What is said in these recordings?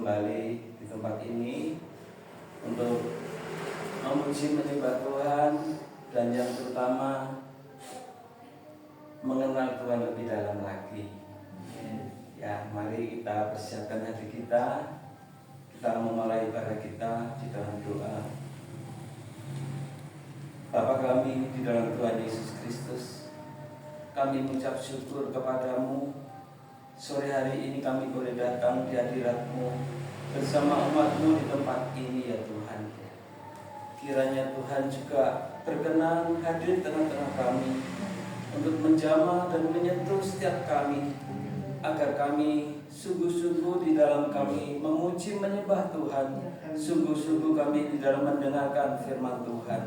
kembali di tempat ini untuk memuji menyembah Tuhan dan yang terutama mengenal Tuhan lebih dalam lagi. Ya, mari kita persiapkan hati kita. Kita memulai ibadah kita di dalam doa. Bapa kami di dalam Tuhan Yesus Kristus, kami mengucap syukur kepadamu. Sore hari ini kami boleh datang di hadirat-Mu bersama umat-Mu di tempat ini ya Tuhan. Kiranya Tuhan juga berkenan hadir di tengah-tengah kami untuk menjamah dan menyentuh setiap kami, agar kami sungguh-sungguh di dalam kami memuji menyembah Tuhan, sungguh-sungguh kami di dalam mendengarkan firman Tuhan.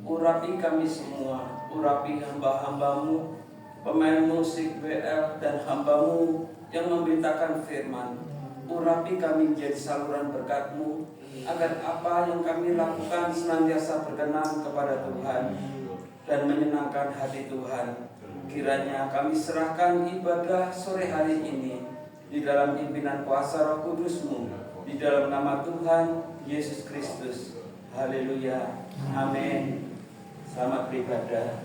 Urapi kami semua, urapi hamba-hamba-Mu, pemain musik BL dan hamba-Mu yang memberitakan firman. Urapi kami menjadi saluran berkat-Mu, agar apa yang kami lakukan senantiasa berkenan kepada Tuhan dan menyenangkan hati Tuhan. Kiranya kami serahkan ibadah sore hari ini di dalam pimpinan kuasa Roh Kudus-Mu, di dalam nama Tuhan Yesus Kristus. Haleluya. Amin. Selamat beribadah.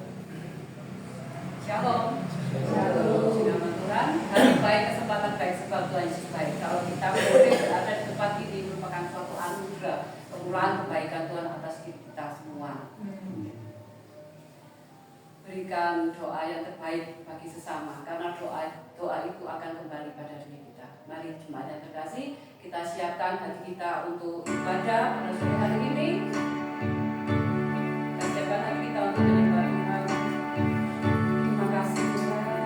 Shalom. Shalom. Nama Tuhan. Hari baik, kesempatan baik sebab Tuhan Yesus baik. Kalau kita boleh berada di tempat ini merupakan suatu anugerah, kemurahan kebaikan Tuhan atas kita semua. Berikan doa yang terbaik bagi sesama, karena doa itu akan kembali pada diri kita. Mari jemaat yang terkasih, kita siapkan hati kita untuk ibadah pada sore hari ini. Kita siapkan hati kita untuk menyembah Tuhan. Terima kasih Tuhan.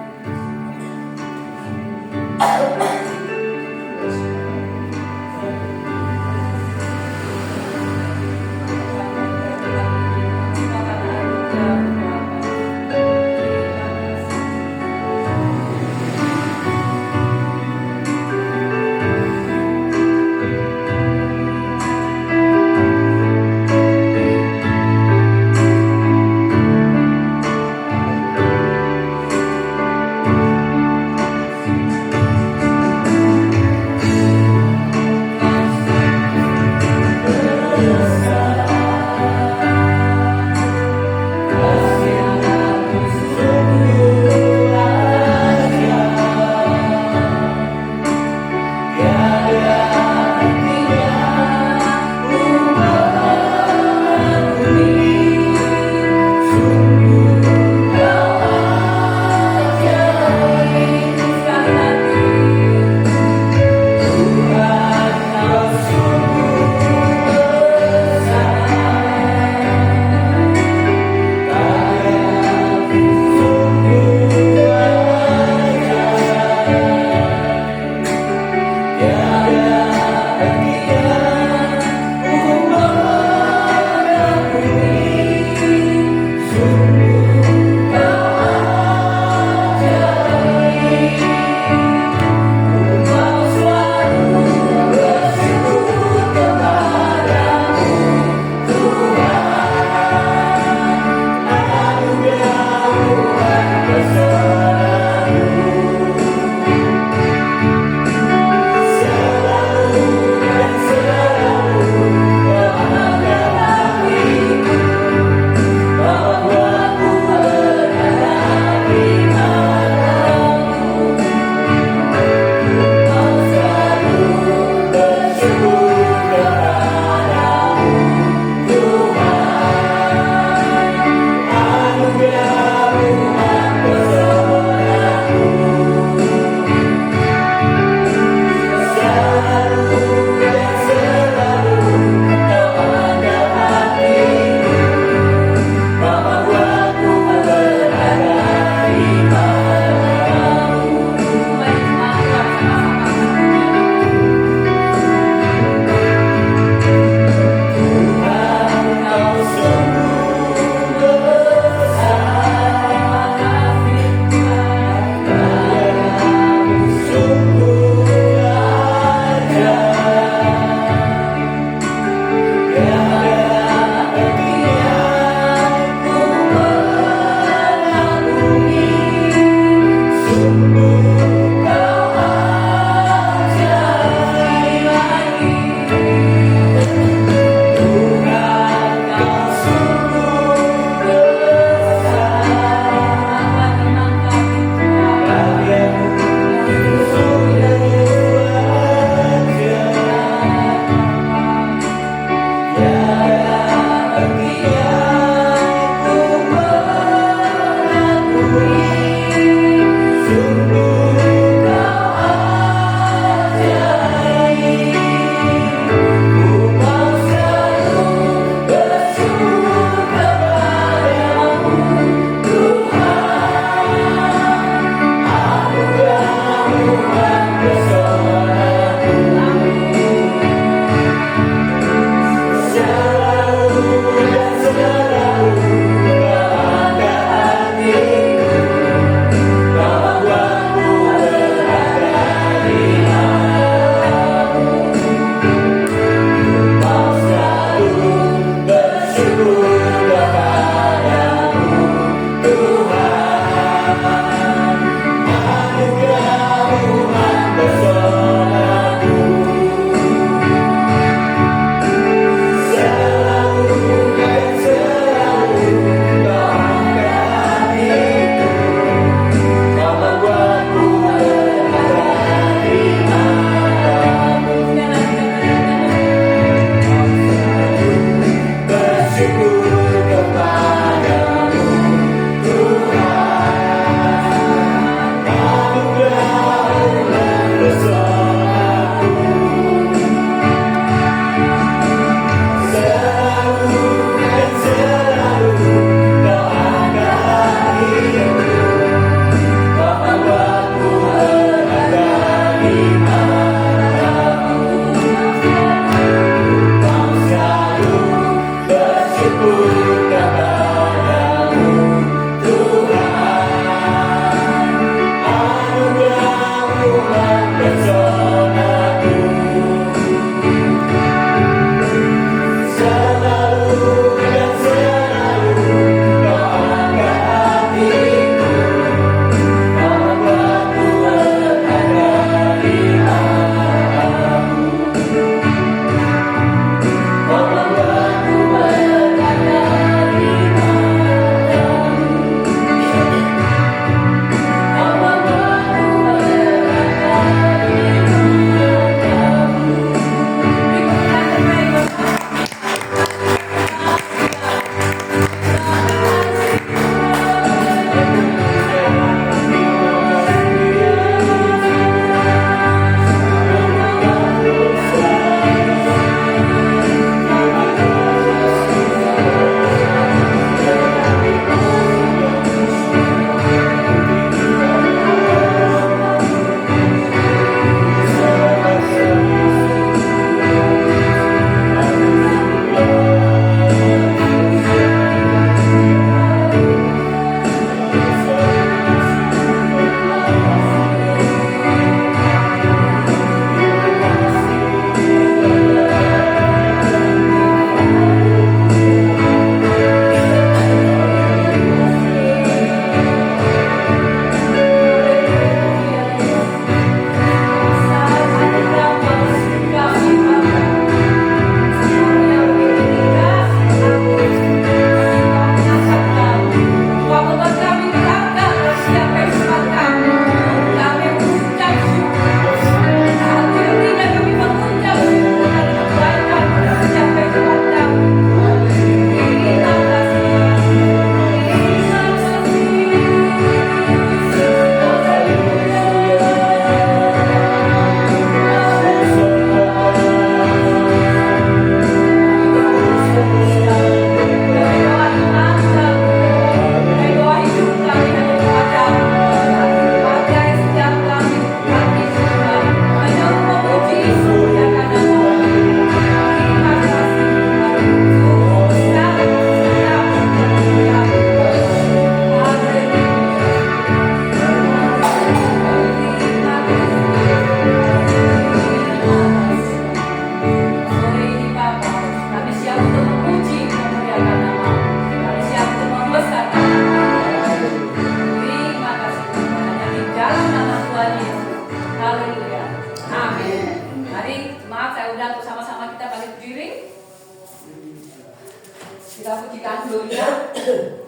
Kita pujikan Gloria,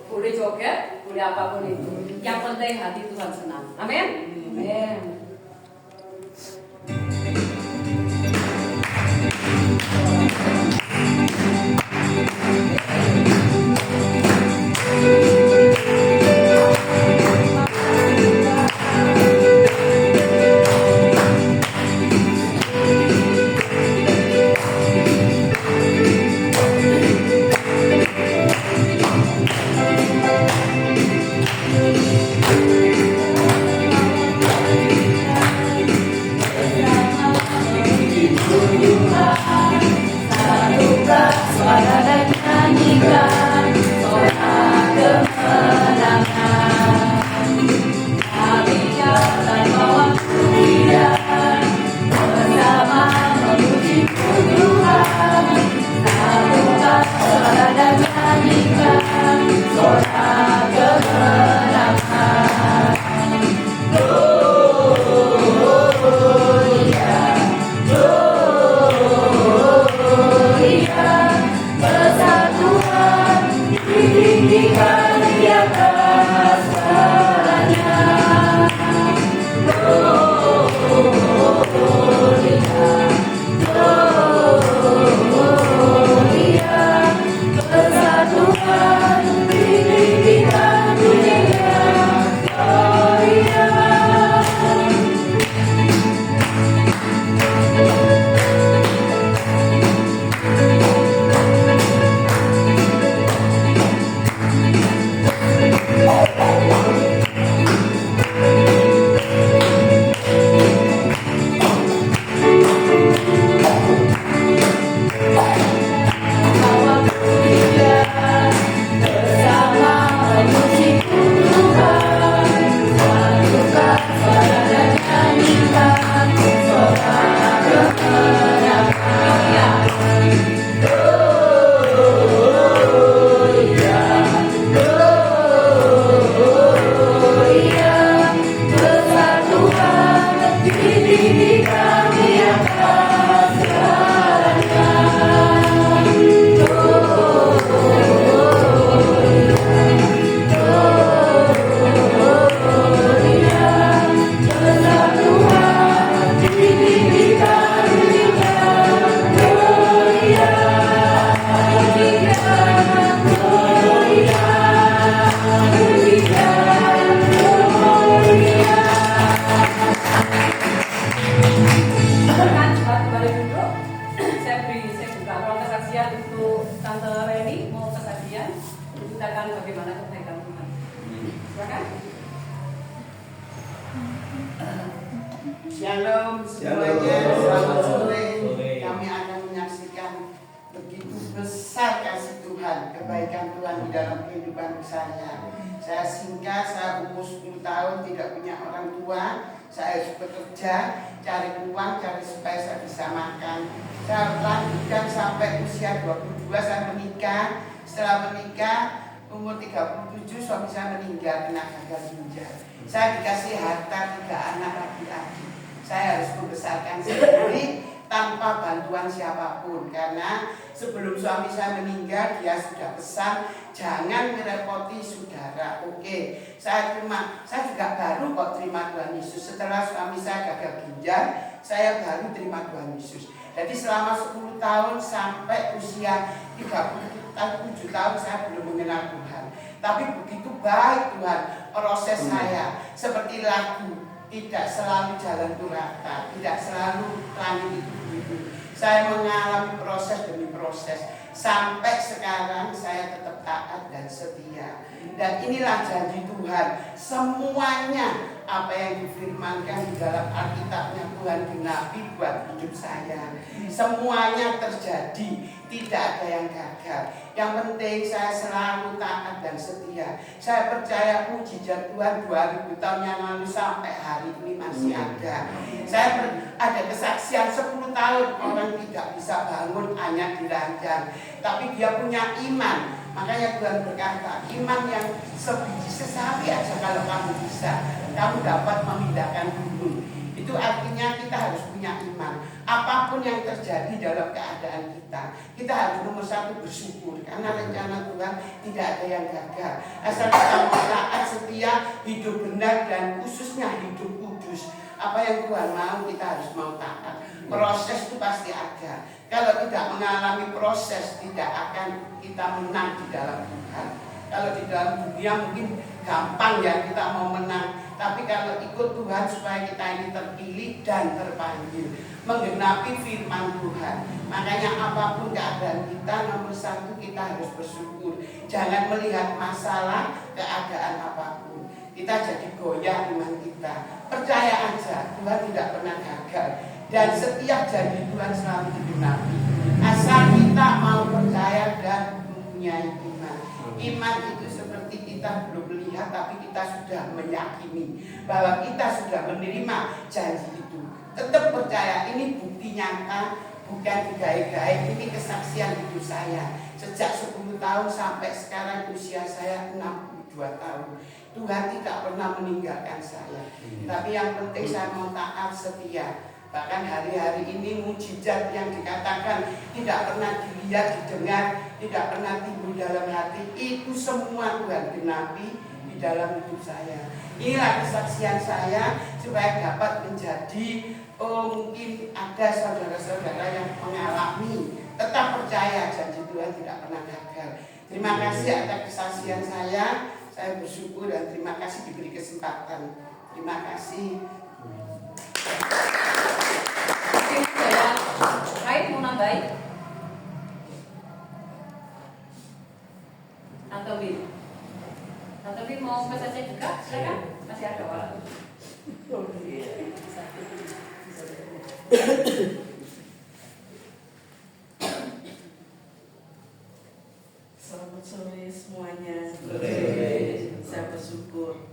boleh joget, boleh apapun itu. Yang penting hati Tuhan senang. Amin. Amin. Shalom semuanya, selamat sore. Kami akan menyaksikan begitu besar kasih Tuhan, kebaikan Tuhan di dalam kehidupan saya. Saya singgah, saya umur 10 tahun tidak punya orang tua. Saya harus bekerja, cari uang, cari supaya saya bisa makan. Saya lanjutkan sampai usia 22 saya menikah. Setelah menikah umur 37 suami saya meninggal kena gagal ginjal. Saya dikasih harta 3 anak laki-laki. Saya harus membesarkan sendiri tanpa bantuan siapapun, karena sebelum suami saya meninggal dia sudah pesan jangan merepoti saudara. Oke, saya juga baru kok terima Tuhan Yesus. Setelah suami saya gagal ginjal, saya baru terima Tuhan Yesus. Jadi selama 10 tahun sampai usia 37 tahun saya belum mengenal Tuhan. Tapi begitu baik Tuhan proses saya, seperti lagu, tidak selalu jalan itu rata, tidak selalu langit itu biru. Saya mengalami proses demi proses sampai sekarang saya tetap taat dan setia. Dan inilah janji Tuhan, semuanya apa yang difirmankan di dalam Alkitabnya Tuhan genapi buat hidup saya. Semuanya terjadi, tidak ada yang gagal. Yang penting saya selalu taat dan setia. Saya percaya mujizat Tuhan 2000 tahun yang lalu sampai hari ini masih ada. Saya ada kesaksian 10 tahun orang tidak bisa bangun hanya diranjang, tapi dia punya iman. Makanya Tuhan berkata, iman yang sebiji sesawi aja kalau kamu bisa, kamu dapat memindahkan gunung. Itu artinya kita harus punya iman. Apapun yang terjadi dalam keadaan kita harus nomor 1 bersyukur, karena rencana Tuhan tidak ada yang gagal. Asal kita taat, setia, hidup benar, dan khususnya hidup kudus. Apa yang Tuhan mau kita harus mau taat. Proses itu pasti ada. Kalau tidak mengalami proses, tidak akan kita menang di dalam Tuhan. Kalau di dalam dunia mungkin gampang ya kita mau menang, tapi kalau ikut Tuhan supaya kita ini terpilih dan terpanggil, menggenapi firman Tuhan. Makanya apapun keadaan kita, nomor 1 kita harus bersyukur. Jangan melihat masalah, keadaan apapun kita jadi goyah iman kita. Percaya aja, Tuhan tidak pernah gagal. Dan setiap janji Tuhan selalu digenapi. Asal kita mau percaya dan mempunyai iman. Iman itu seperti kita belum melihat, tapi kita sudah meyakini bahwa kita sudah menerima janji itu. Tetap percaya, ini bukti nyata, bukan digaik-gaik. Ini kesaksian hidup saya. Sejak 10 tahun sampai sekarang usia saya 62 tahun. Tuhan tidak pernah meninggalkan saya. Tapi yang penting saya mau taat, setia. Bahkan hari-hari ini mujizat yang dikatakan tidak pernah dilihat, didengar, tidak pernah timbul dalam hati, itu semua Tuhan genapi di dalam hidup saya. Inilah kesaksian saya supaya dapat menjadi, mungkin ada saudara-saudara yang mengalami, tetap percaya janji Tuhan tidak pernah gagal. Terima kasih atas kesaksian saya bersyukur dan terima kasih diberi kesempatan. Terima kasih. Saya mau nambahin? Tante Win mau pesannya juga? Silakan, masih ada waktu. Selamat sore semuanya. Saya bersyukur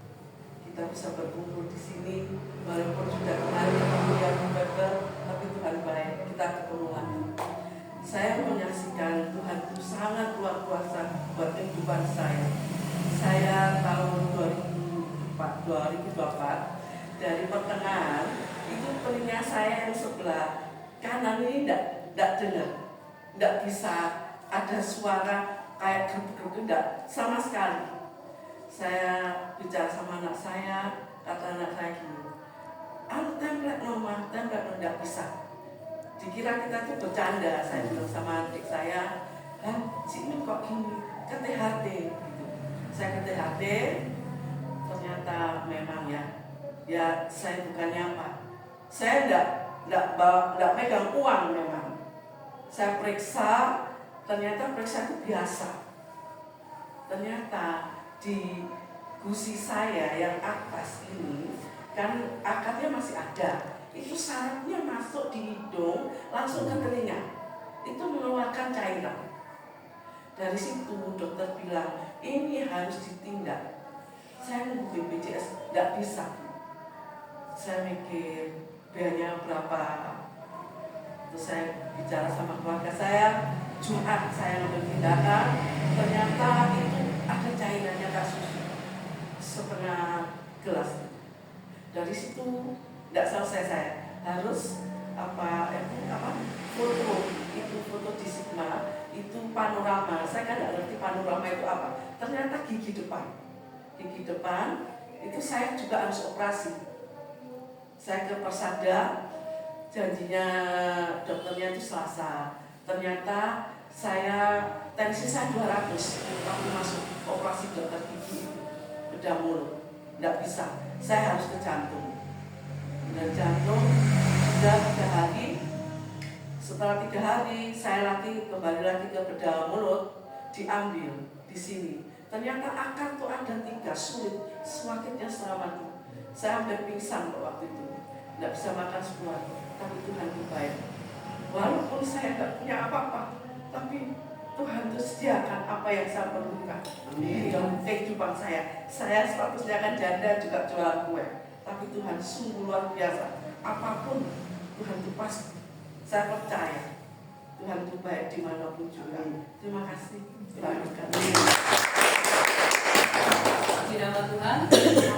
kita bisa berkumpul di sini, walaupun sudah kemarin ketemu yang November, tapi Tuhan baik, kita ketemu lagi. Saya menyaksikan Tuhan itu sangat luar biasa buat kehidupan saya. Saya tahun 2024 dari pertengahan itu telinga saya yang sebelah kanan ini tidak dengar, tidak bisa ada suara kayak geruk-geruk, tidak sama sekali. Saya bicara sama anak saya, kata anak saya gini, template nomor, template tidak bisa. Dikira kita itu bercanda, saya bilang sama adik saya, sini kok gini, ke THT gitu. Saya ke THT, ternyata memang ya saya bukannya apa, saya tidak pegang uang memang. Saya periksa, ternyata periksa itu biasa. Ternyata di gusi saya yang atas ini kan akadnya masih ada, itu sarafnya masuk di hidung langsung ke telinga, itu mengeluarkan cairan. Dari situ dokter bilang ini harus ditindak. Saya nunggu BPJS tidak bisa. Saya mikir biayanya berapa. Terus saya bicara sama keluarga saya, Jumat saya ngambil tindakan, ternyata itu ada cairannya kasus setengah gelas. Dari situ tidak selesai, saya harus foto, itu foto di Sigma, itu panorama. Saya kan tidak ngerti panorama itu apa. Ternyata gigi depan itu saya juga harus operasi. Saya ke Persada, janjinya dokternya itu Selasa. Ternyata tensi saya 200 waktu masuk operasi dokter gigi, bedah mulut, tidak bisa. Saya harus ke jantung. Dan jantung sudah 3 hari. Setelah 3 hari saya kembali lagi ke bedah mulut, diambil di sini. Ternyata akar tuh ada 3, sulit, sakitnya selama itu. Saya hampir pingsan waktu itu, tidak bisa makan sebulan. Tapi Tuhan itu baik. Walaupun saya tidak punya apa-apa, tapi Tuhan itu sediakan apa yang saya perlukan di dalam kehidupan saya. Saya statusnya kan janda, juga jual kue. Tapi Tuhan sungguh luar biasa. Apapun Tuhan itu pasti. Saya percaya Tuhan itu baik dimanapun juga. Terima kasih. Di nama Tuhan,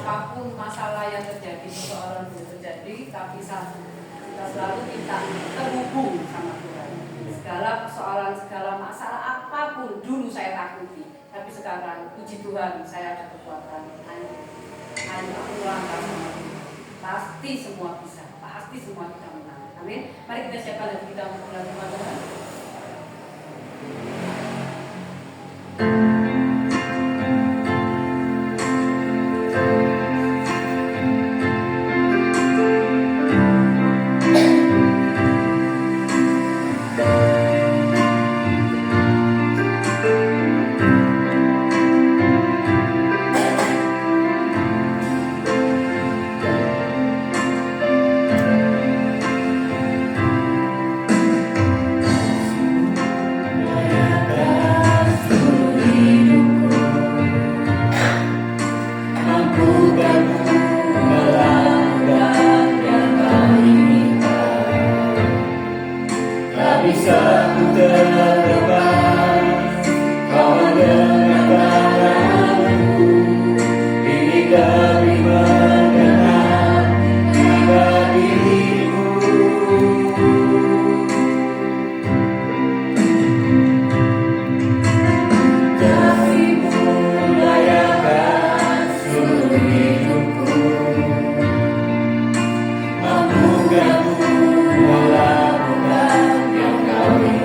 apapun masalah yang terjadi, seseorang boleh terjadi, tapi satu, kita selalu minta terhubung sama Tuhan. Segala persoalan, segala masalah apapun dulu saya takuti, tapi sekarang puji Tuhan saya ada kekuatan. Ayo aku langkah sama Tuhan. Pasti semua bisa, pasti semua kita menang. Amin. Mari kita siapkan hati kita untuk melakukan Tuhan. Mampu ganggu walau yang kau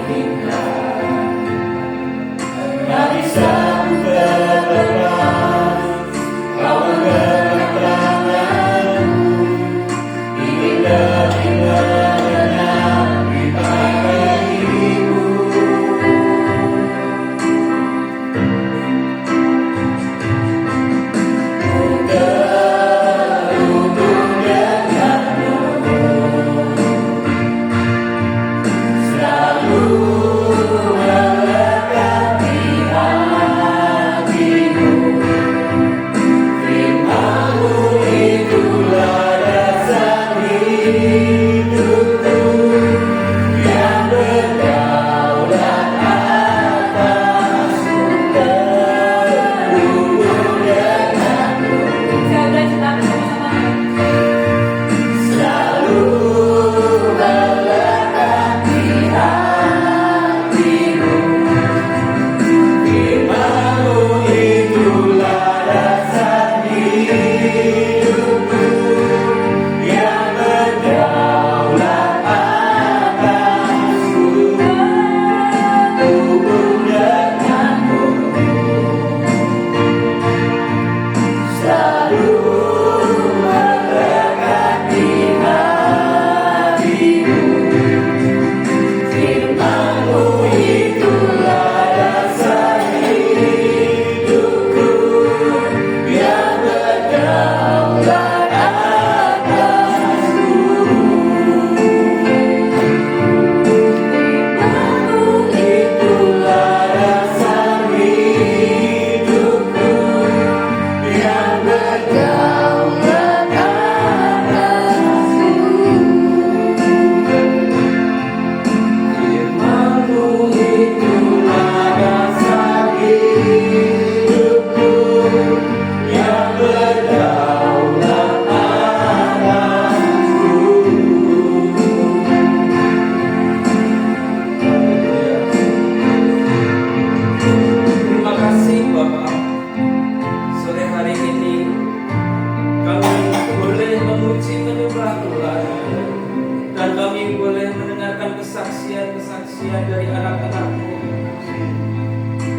kami boleh mendengarkan kesaksian-kesaksian dari anak-anak-Mu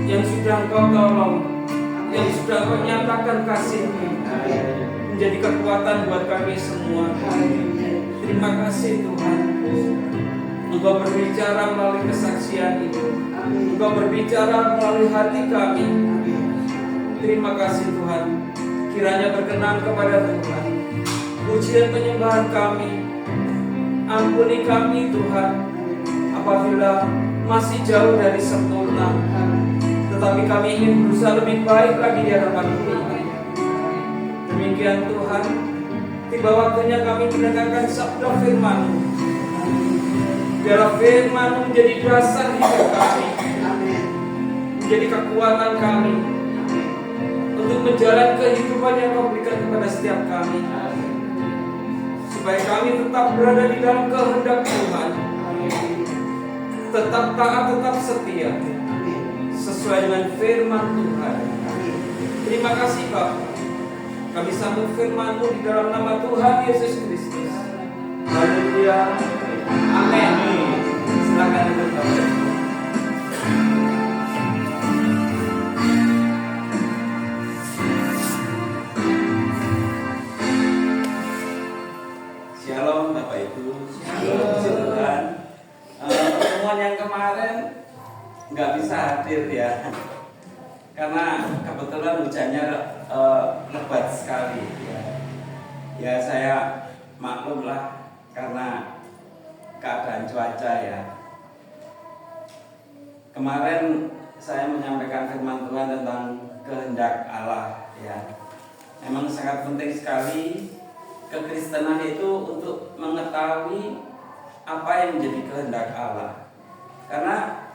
yang sudah Engkau tolong, yang sudah Engkau nyatakan kasih-Mu menjadi kekuatan buat kami semua. Terima kasih Tuhan. Engkau berbicara melalui kesaksian itu. Engkau berbicara melalui hati kami. Terima kasih Tuhan. Kiranya berkenan kepada Tuhan. Pujian penyembahan kami, ampuni kami Tuhan apabila masih jauh dari sempurna, tetapi kami ingin berusaha lebih baik lagi di hadapan Tuhan. Demikian Tuhan, tiba waktunya kami mendengarkan sabda firman-Mu. Biarlah firman-Mu menjadi dasar hidup kami, menjadi kekuatan kami untuk menjalani kehidupan yang Kau berikan kepada setiap kami, supaya kami tetap berada di dalam kehendak Tuhan, tetap taat, tetap setia, sesuai dengan firman Tuhan. Terima kasih Bapak. Kami sambut firman-Mu di dalam nama Tuhan Yesus Kristus. Haleluya. Amin. Silakan duduk Bapak. Shalom Bapak Ibu. Puji Tuhan. Pertemuan yang kemarin nggak bisa hadir ya, karena kebetulan hujannya lebat sekali ya. Ya saya maklum lah karena keadaan cuaca ya. Kemarin saya menyampaikan firman Tuhan tentang kehendak Allah ya. Memang sangat penting sekali kekristenan itu untuk mengetahui apa yang menjadi kehendak Allah. Karena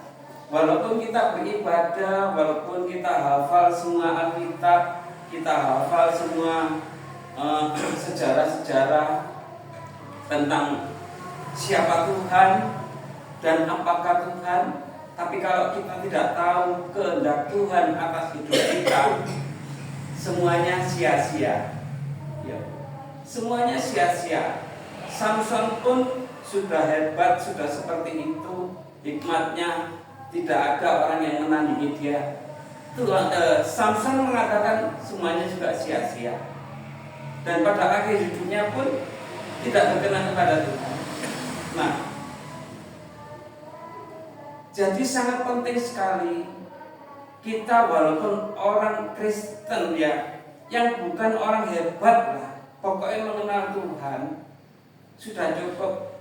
walaupun kita beribadah, walaupun kita hafal semua Alkitab, kita hafal semua sejarah-sejarah tentang siapa Tuhan dan apakah Tuhan, tapi kalau kita tidak tahu kehendak Tuhan atas hidup kita, semuanya sia-sia. Ya. Semuanya sia-sia. Samson pun sudah hebat, sudah seperti itu, hikmatnya tidak ada orang yang menandingi dia. Samson mengatakan semuanya juga sia-sia, dan pada akhir hidupnya pun tidak berkenan kepada Tuhan. Nah, jadi sangat penting sekali kita walaupun orang Kristen ya, yang bukan orang hebat lah, pokoknya mengenal Tuhan sudah cukup.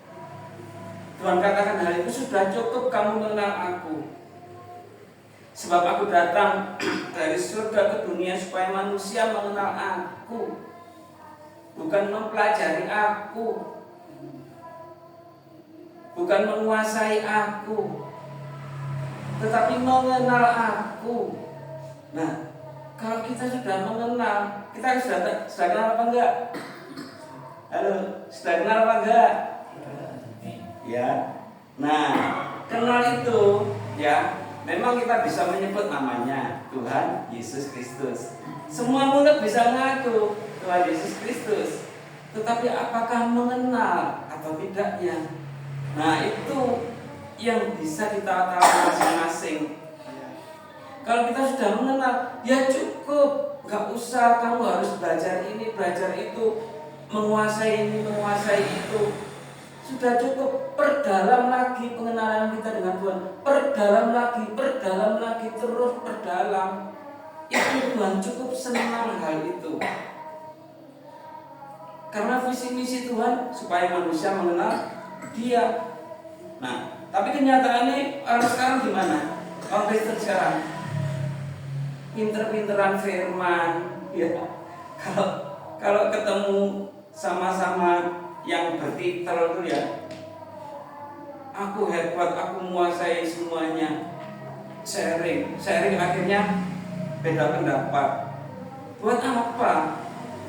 Tuhan katakan hal itu, sudah cukup kamu mengenal aku. Sebab aku datang dari surga ke dunia supaya manusia mengenal aku, bukan mempelajari aku, bukan menguasai aku, tetapi mengenal aku. Nah, kalau kita sudah mengenal, kita sudah kenal apa enggak? Halo, sudah kenal apa enggak? Ya. Nah, kenal itu ya, memang kita bisa menyebut namanya Tuhan Yesus Kristus. Semua mulut bisa mengaku Tuhan Yesus Kristus, tetapi apakah mengenal atau tidaknya? Nah, itu yang bisa kita tahu masing-masing. Kalau kita sudah mengenal, ya cukup, gak usah kamu harus belajar ini, belajar itu, menguasai ini, menguasai itu. Sudah cukup, perdalam lagi pengenalan kita dengan Tuhan. Perdalam lagi, terus perdalam. Itu Tuhan cukup senang hal itu. Karena visi misi Tuhan supaya manusia mengenal Dia. Nah, tapi kenyataannya orang sekarang gimana? Orang Kristen sekarang pinter-pinteran firman, ya. Kalau ketemu sama-sama yang bertitel itu ya, aku hebat, aku menguasai semuanya, sharing akhirnya beda pendapat. Buat apa?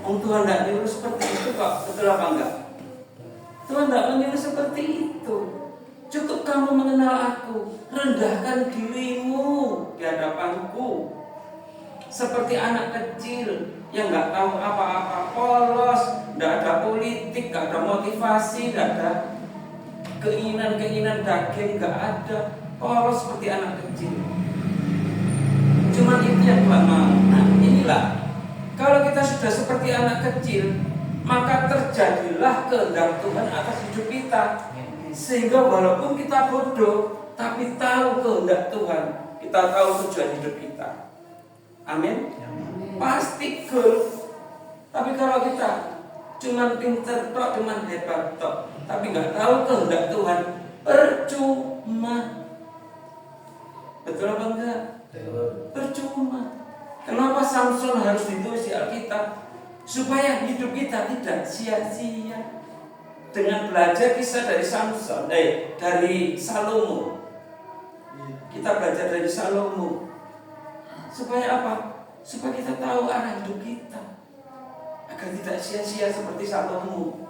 Tuhan tidak nyuruh seperti itu kok, betul apa enggak? Tuhan tidak menyuruh seperti itu. Cukup kamu mengenal aku, rendahkan dirimu di hadapanku, seperti anak kecil yang nggak tahu apa-apa, polos, nggak ada politik, nggak ada motivasi, nggak ada keinginan-keinginan daging gak ada, polos seperti anak kecil. Cuman itu yang Tuhan mau. Nah inilah, kalau kita sudah seperti anak kecil, maka terjadilah kehendak Tuhan atas hidup kita. Sehingga walaupun kita bodoh, tapi tahu kehendak Tuhan, kita tahu tujuan hidup kita. Amin. Pasti goal. Tapi kalau kita cuman pinter tok, cuman hebat tok, tapi nggak tahu kehendak Tuhan, percuma. Betul apa enggak? Percuma. Kenapa Samson harus ditulis di Alkitab? Supaya hidup kita tidak sia-sia. Dengan belajar kisah dari Samson, dari Salomo. Kita belajar dari Salomo. Supaya apa? Supaya kita tahu arah hidup kita, agar tidak sia-sia seperti Salomo.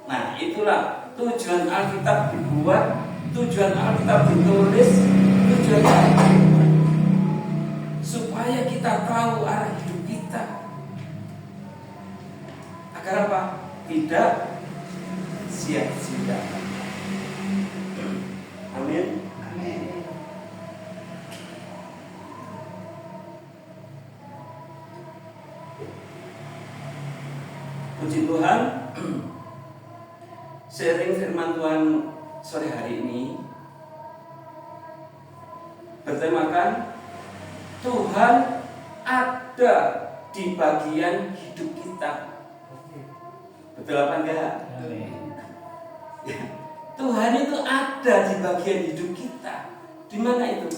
Nah itulah tujuan Alkitab dibuat, tujuan Alkitab ditulis, tujuannya supaya kita tahu arah hidup kita, agar apa? Tidak sia-sia. Amin. Amin. Puji Tuhan, sharing firman Tuhan sore hari ini bertemakan Tuhan ada di bagian hidup kita. Betul apa enggak? Ya. Tuhan itu ada di bagian hidup kita. Di mana itu?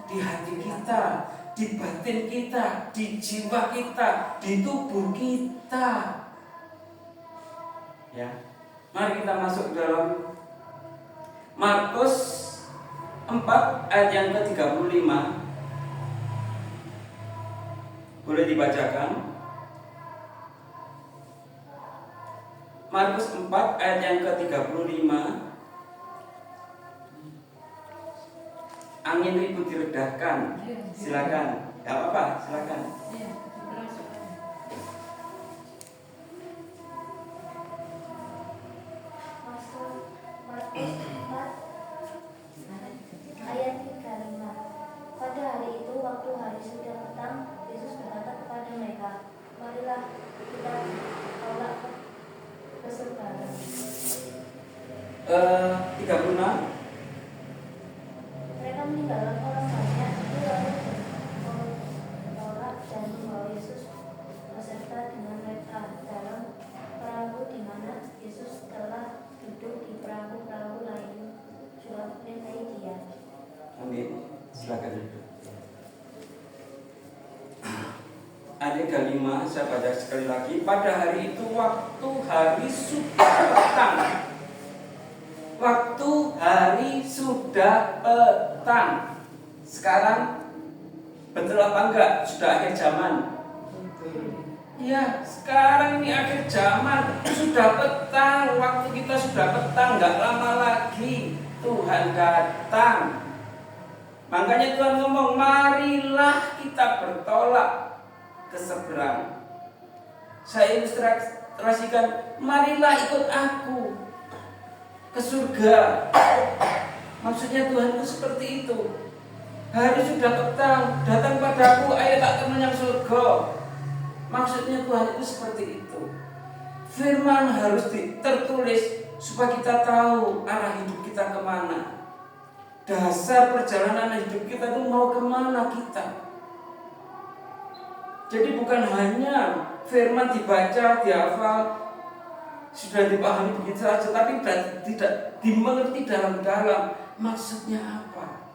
Di hati kita, di batin kita, di jiwa kita, di tubuh kita. Ya. Mari kita masuk ke dalam Markus 4 ayat yang ke-35. Boleh dibacakan? Markus 4 ayat yang ke-35. Angin ribut diredahkan. Silakan. Gak apa-apa, silakan. Markus 4 ayat 35. Pada hari itu waktu hari sudah petang, Yesus berkata kepada mereka, marilah kita tolak ke surga. 36. Mereka meninggalkan orang banyak itu lalu bertolak dan membawa Yesus beserta dengan mereka dalam perahu di mana Yesus telah duduk di perahu-perahu lain juga menyertai dia. Amin. Silakan duduk. Ayat ke-5 saya baca sekali lagi. Pada hari itu waktu hari sudah petang. Waktu hari sudah petang. Sekarang betul apa enggak? Sudah akhir zaman. Ya, sekarang ini akhir zaman. Sudah petang. Waktu kita sudah petang. Enggak lama lagi Tuhan datang. Makanya Tuhan ngomong, marilah kita bertolak ke seberang. Saya ilustrasikan, marilah ikut aku ke surga. Maksudnya Tuhan itu seperti itu. Hari sudah petang, datang padaku, ayo tak teman yang surga. Maksudnya Tuhan itu seperti itu. Firman harus tertulis supaya kita tahu arah hidup kita kemana. Dasar perjalanan hidup kita itu mau kemana kita. Jadi bukan hanya firman dibaca, dihafal, sudah dipahami begitu saja, tapi tidak dimengerti dalam-dalam maksudnya apa.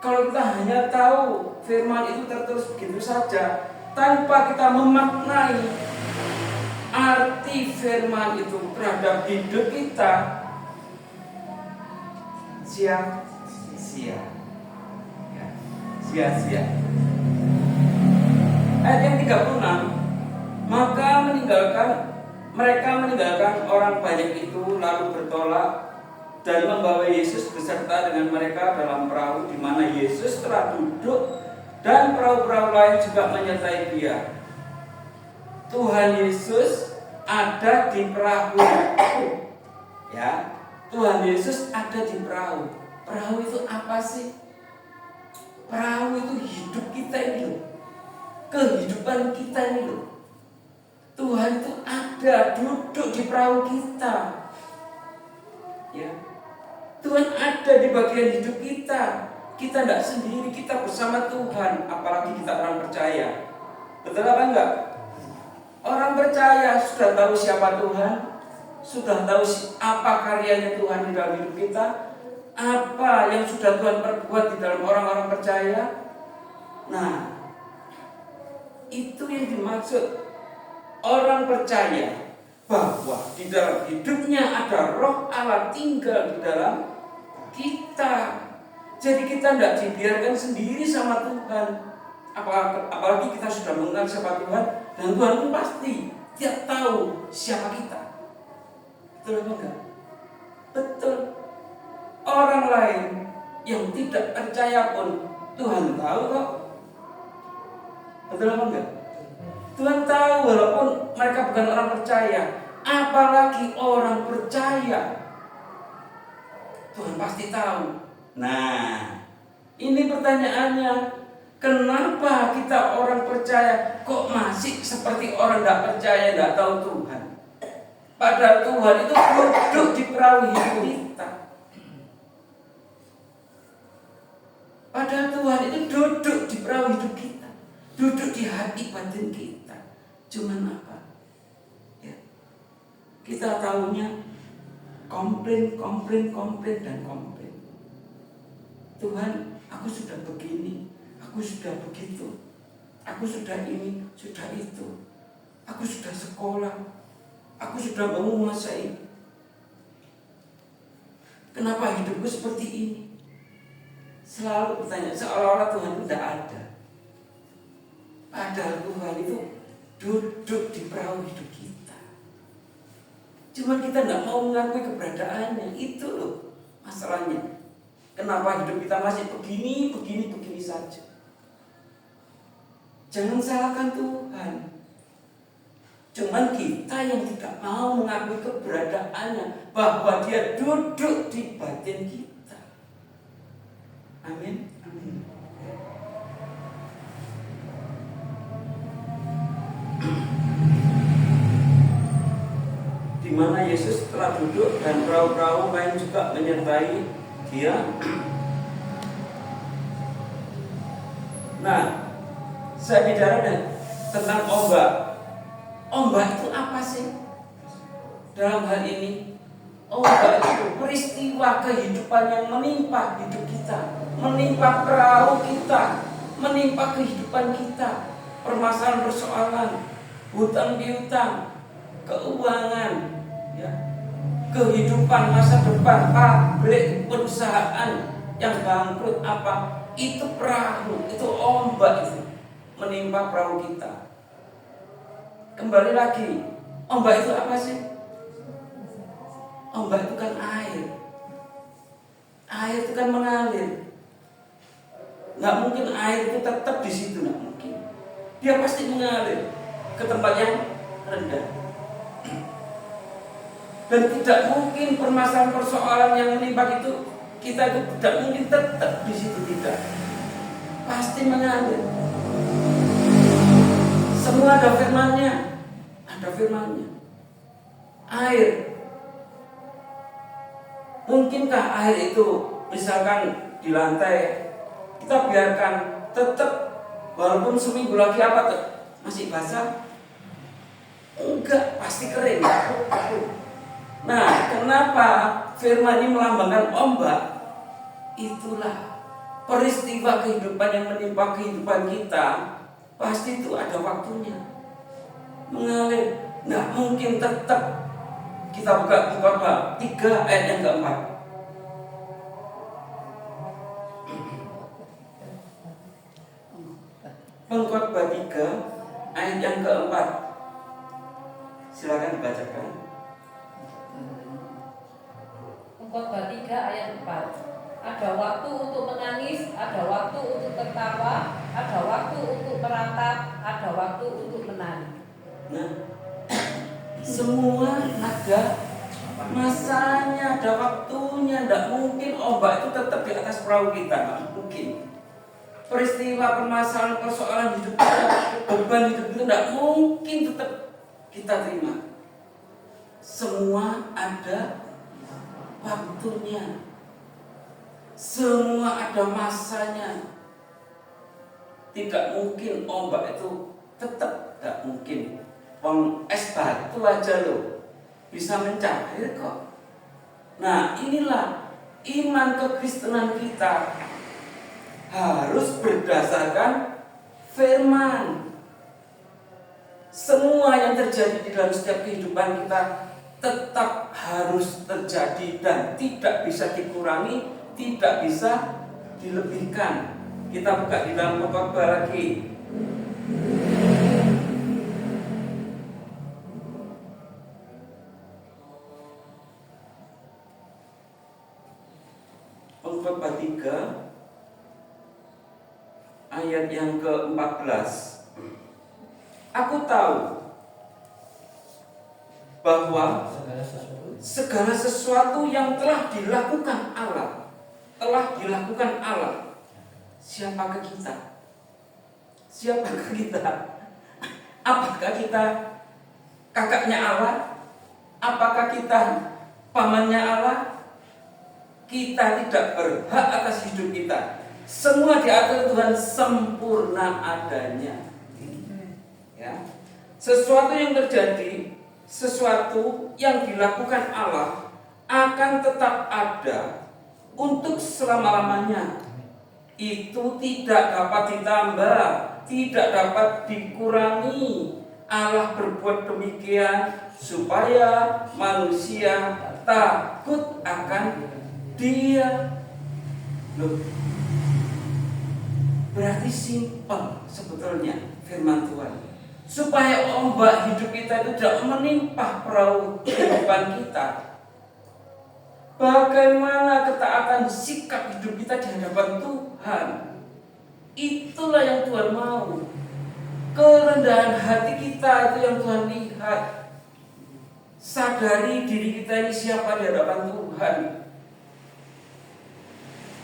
Kalau kita hanya tahu firman itu tertulis begitu saja, tanpa kita memaknai arti firman itu terhadap hidup kita, sia-sia. Ya, sia-sia. Ayat yang 36, maka mereka meninggalkan orang banyak itu lalu bertolak dan membawa Yesus beserta dengan mereka dalam perahu di mana Yesus telah duduk dan perahu-perahu lain juga menyertai dia. Tuhan Yesus ada di perahu Ya, Tuhan Yesus ada di perahu. Perahu itu apa sih? Perahu itu hidup kita ini loh. Kehidupan kita ini loh. Tuhan itu ada duduk di perahu kita. Ya. Tuhan ada di bagian hidup kita. Kita tidak sendiri, kita bersama Tuhan. Apalagi kita orang percaya. Betul apa enggak? Orang percaya sudah tahu siapa Tuhan, sudah tahu apa karyanya Tuhan di dalam hidup kita, apa yang sudah Tuhan perbuat di dalam orang-orang percaya. Nah, itu yang dimaksud orang percaya, bahwa di dalam hidupnya ada roh Allah tinggal di dalam kita. Jadi kita tidak dibiarkan sendiri sama Tuhan. Apalagi kita sudah mengenal siapa Tuhan, dan Tuhan pun pasti Dia tahu siapa kita. Betul atau enggak? Betul. Orang lain yang tidak percaya pun Tuhan tahu kok. Betul apa enggak? Tuhan tahu walaupun mereka bukan orang percaya. Apalagi orang percaya, Tuhan pasti tahu. Nah, ini pertanyaannya. Kenapa kita orang percaya kok masih seperti orang tidak percaya, tidak tahu Tuhan? Padahal Tuhan itu duduk di perahu hidup kita. Padahal Tuhan itu duduk di perahu hidup kita, duduk di hati batin kita. Cuman apa? Ya. Kita tahunya komplain, dan komplain. Tuhan, aku sudah begini, aku sudah begitu, aku sudah ini, sudah itu, aku sudah sekolah, aku sudah menguasai. Kenapa hidupku seperti ini? Selalu bertanya, seolah-olah Tuhan itu tidak ada. Padahal Tuhan itu duduk di perahu hidup kita. Cuma kita tidak mau mengakui keberadaannya. Itu loh masalahnya. Kenapa hidup kita masih begini saja? Jangan salahkan Tuhan. Cuman kita yang tidak mau mengakui keberadaannya, bahwa Dia duduk di batin kita. Amin. Amin. Di mana Yesus telah duduk dan perahu-perahu lain juga menyertai Dia. Nah, saya bicara tentang ombak. Ombak itu apa sih? Dalam hal ini, ombak itu peristiwa kehidupan yang menimpa hidup kita, menimpa perahu kita, menimpa kehidupan kita, persoalan, hutang piutang, keuangan, ya, kehidupan masa depan, pabrik, perusahaan yang bangkrut, apa itu perahu, itu ombak itu menimpa perahu kita. Kembali lagi, ombak itu apa sih? Ombak itu kan air. Air itu kan mengalir. Nggak mungkin air itu tetap di situ, nggak mungkin. Dia pasti mengalir ke tempat yang rendah. Dan tidak mungkin persoalan yang menimpa itu, kita itu tidak mungkin tetap di situ, tidak. Pasti mengalir. Semua ada firman-Nya. Ada firman-Nya. Air. Mungkinkah air itu misalkan di lantai kita biarkan tetap walaupun seminggu lagi apa tuh masih basah? Enggak, pasti kering. Nah, kenapa firman ini melambangkan ombak? Itulah peristiwa kehidupan yang menimpa kehidupan kita. Pasti itu ada waktunya mengalir. Nggak mungkin tetap. Kita buka Khotbah 3 ayat yang keempat. Khotbah 3 ayat yang keempat. Silakan dibacakan. Khotbah 3 ayat 4. Ada waktu untuk menangis, ada waktu untuk tertawa, ada waktu untuk meratap, ada waktu untuk menari. Nah, semua ada masanya, ada waktunya. Tidak mungkin ombak itu tetap di atas perahu kita, tidak mungkin. Peristiwa, permasalahan, persoalan hidup kita, beban hidup itu tidak mungkin tetap kita terima. Semua ada waktunya, semua ada masanya. Tidak mungkin ombak itu tetap, tidak mungkin. Es batu aja loh bisa mencair kok. Nah, inilah iman kekristenan kita harus berdasarkan firman. Semua yang terjadi di dalam setiap kehidupan kita tetap harus terjadi dan tidak bisa dikurangi, tidak bisa dilebihkan. Kita buka di dalam Pengkhotbah lagi. Pengkhotbah 3 ayat yang ke-14. Aku tahu bahwa segala sesuatu yang telah dilakukan Allah, siapakah kita? Siapakah kita? Apakah kita kakaknya Allah? Apakah kita pamannya Allah? Kita tidak berhak atas hidup kita. Semua diatur Tuhan sempurna adanya. Ya. Sesuatu yang terjadi, sesuatu yang dilakukan Allah akan tetap ada untuk selama-lamanya. Itu tidak dapat ditambah, tidak dapat dikurangi. Allah berbuat demikian supaya manusia takut akan Dia. Loh, berarti simpel sebetulnya firman Tuhan. Supaya ombak hidup kita itu tidak menimpa perahu kehidupan kita. Bagaimana ketaatan sikap hidup kita di hadapan Tuhan. Itulah yang Tuhan mau. Kerendahan hati kita itu yang Tuhan lihat. Sadari diri kita ini siapa di hadapan Tuhan.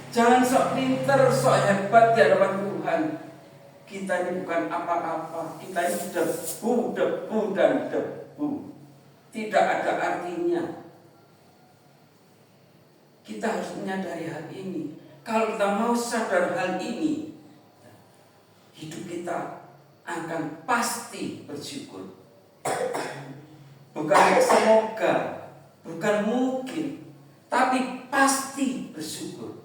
Jangan sok pinter, sok hebat di hadapan Tuhan. Kita ini bukan apa-apa. Kita ini debu, debu, dan debu. Tidak ada artinya. Kita harus menyadari hal ini. Kalau kita mau sadar hal ini, hidup kita akan pasti bersyukur. Bukan semoga, bukan mungkin, tapi pasti bersyukur.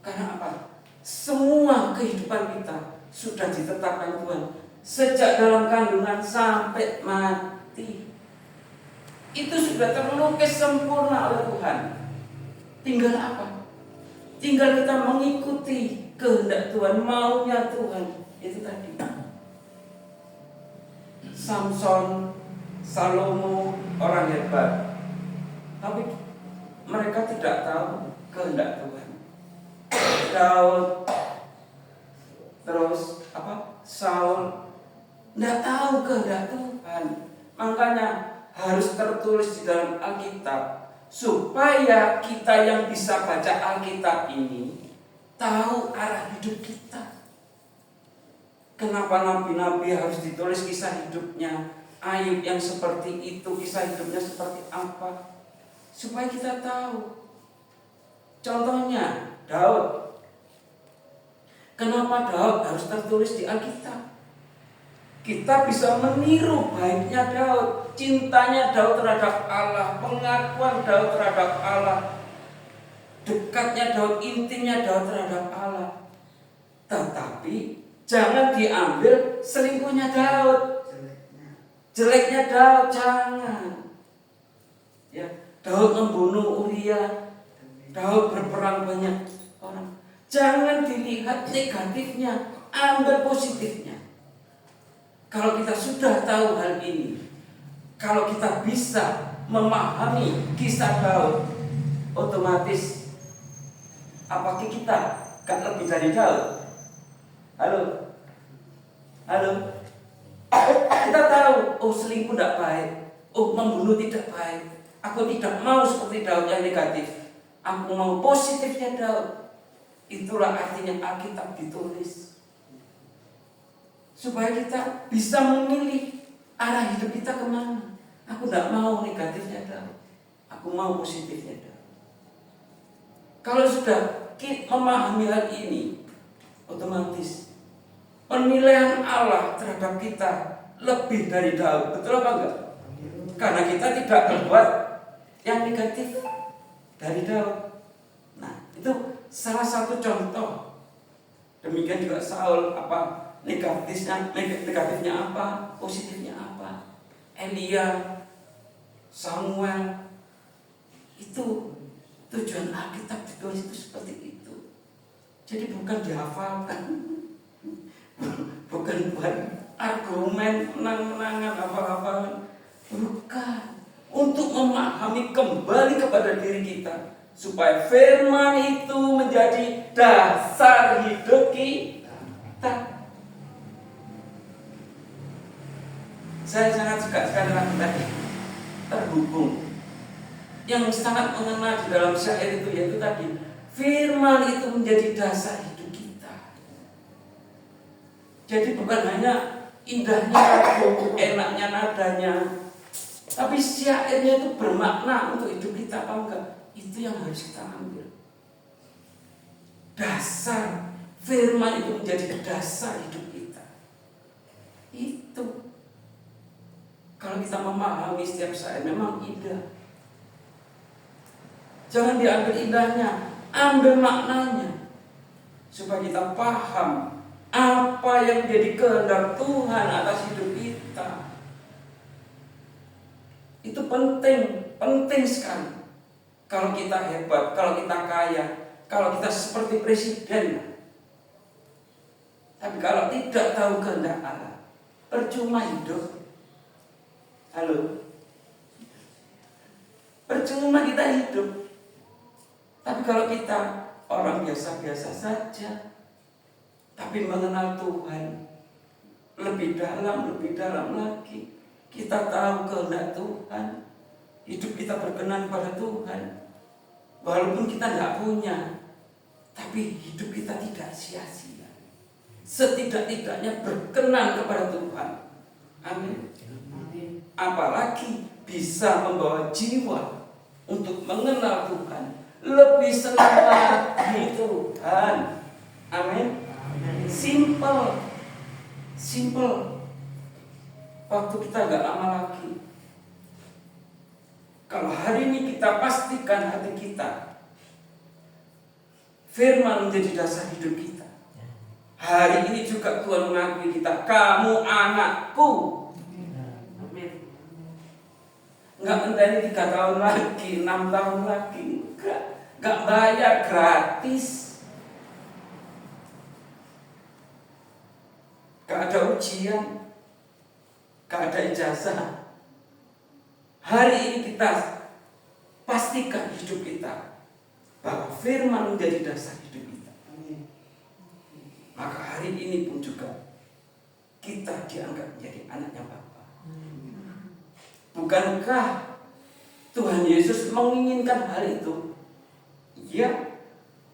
Karena apa? Semua kehidupan kita sudah ditetapkan Tuhan sejak dalam kandungan sampai mati. Itu sudah terlukis sempurna oleh Tuhan. Tinggal apa? Tinggal kita mengikuti kehendak Tuhan, maunya Tuhan. Itu tadi. Samson, Salomo, orang hebat. Tapi mereka tidak tahu kehendak Tuhan. Daud, terus Saul tidak tahu kehendak Tuhan. Makanya harus tertulis di dalam Alkitab supaya kita yang bisa baca Alkitab ini tahu arah hidup kita. Kenapa nabi-nabi harus ditulis kisah hidupnya? Ayub yang seperti itu, kisah hidupnya seperti apa? Supaya kita tahu. Contohnya Daud. Kenapa Daud harus tertulis di Alkitab? Kita bisa meniru baiknya Daud, cintanya Daud terhadap Allah, pengakuan Daud terhadap Allah, dekatnya Daud, intimnya Daud terhadap Allah. Tetapi jangan diambil selingkuhnya Daud, jeleknya Daud, jangan. Ya, Daud membunuh Uria, Daud berperang banyak orang. Jangan dilihat negatifnya, ambil positifnya. Kalau kita sudah tahu hal ini, kalau kita bisa memahami kisah Daud, otomatis apakah kita gak lebih dari Daud? Halo? Kita tahu, selingkuh tidak baik, membunuh tidak baik. Aku tidak mau seperti Daud yang negatif. Aku mau positifnya Daud. Itulah artinya Alkitab ditulis. Supaya kita bisa memilih arah hidup kita kemana. Aku tidak mau negatifnya Daud. Aku mau positifnya Daud. Kalau sudah kita memahami hal ini, otomatis penilaian Allah terhadap kita lebih dari Daud. Betul apa enggak? Karena kita tidak berbuat yang negatif dari Daud. Nah, itu salah satu contoh. Demikian juga Saul, apa negatifnya apa, positifnya apa. Elia, Samuel, itu tujuan Alkitab ditulis itu seperti itu. Jadi bukan dihafalkan, bukan buat argumen menang-menangan hafal-hafalan, bukan. Untuk memahami kembali kepada diri kita, supaya firman itu menjadi dasar hidup kita. Saya sangat suka sekali lagi tadi terhubung. Yang sangat mengena di dalam syair itu yaitu tadi, firman itu menjadi dasar hidup kita. Jadi bukan hanya indahnya lagu, enaknya nadanya, tapi syairnya itu bermakna untuk hidup kita apa enggak? Itu yang harus kita ambil. Dasar firman itu menjadi dasar hidup kita. Itu. Kalau kita memahami setiap syair memang indah. Jangan diambil indahnya, ambil maknanya. Supaya kita paham apa yang menjadi kehendak Tuhan atas hidup kita. Itu penting sekali. Kalau kita hebat, kalau kita kaya, kalau kita seperti presiden. Tapi kalau tidak tahu kehendak Allah, percuma hidup. Halo? Percuma kita hidup. Tapi kalau kita orang biasa-biasa saja, tapi mengenal Tuhan lebih dalam lagi, kita tahu kehendak Tuhan, hidup kita berkenan pada Tuhan. Walaupun kita tidak punya, tapi hidup kita tidak sia-sia. Setidak-tidaknya berkenan kepada Tuhan. Amin. Apalagi bisa membawa jiwa untuk mengenal Tuhan, lebih senang lagi Tuhan. Amin. Simple. Waktu kita gak lama lagi. Kalau hari ini kita pastikan hati kita, firman menjadi dasar hidup kita. Hari ini juga Tuhan mengakui kita, kamu anakku. Enggak mentari 3 tahun lagi, 6 tahun lagi. Enggak bayar, gratis. Enggak ada ujian, enggak ada ijazah. Hari ini kita pastikan hidup kita bahwa firman menjadi dasar hidup kita. Maka hari ini pun juga kita dianggap menjadi anaknya Bapa. Bukankah Tuhan Yesus menginginkan hal itu? Ya,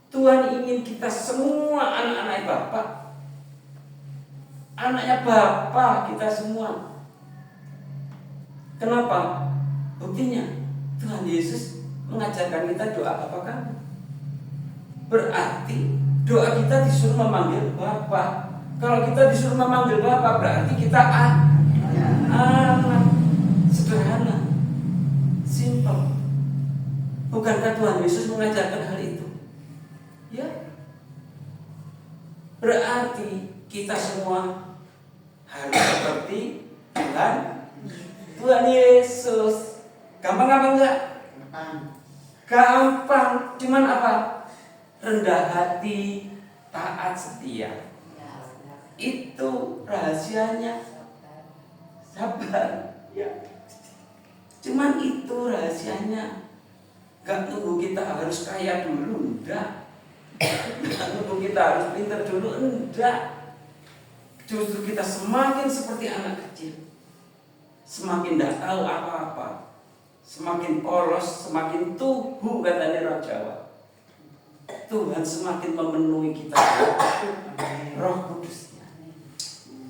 Tuhan ingin kita semua anak-anak Bapa. Anaknya Bapa kita semua. Kenapa? Buktinya Tuhan Yesus mengajarkan kita doa Bapa kami. Berarti doa kita disuruh memanggil Bapa. Kalau kita disuruh memanggil Bapa, berarti kita anak. Sederhana, simple. Bukankah Tuhan Yesus mengajarkan hal itu? Ya. Berarti kita semua harus seperti Tuhan Yesus. Gampang apa enggak? Gampang. Cuman apa? Rendah hati, taat setia. Itu rahasianya. Sabar. Ya. Cuman itu rahasianya. Gak tunggu kita harus kaya dulu, enggak. Gak tunggu kita harus pintar dulu, enggak. Justru kita semakin seperti anak kecil, semakin tidak tahu apa-apa, semakin polos, semakin tubuh katanya roh Jawa. Tuhan semakin memenuhi kita Roh Kudusnya.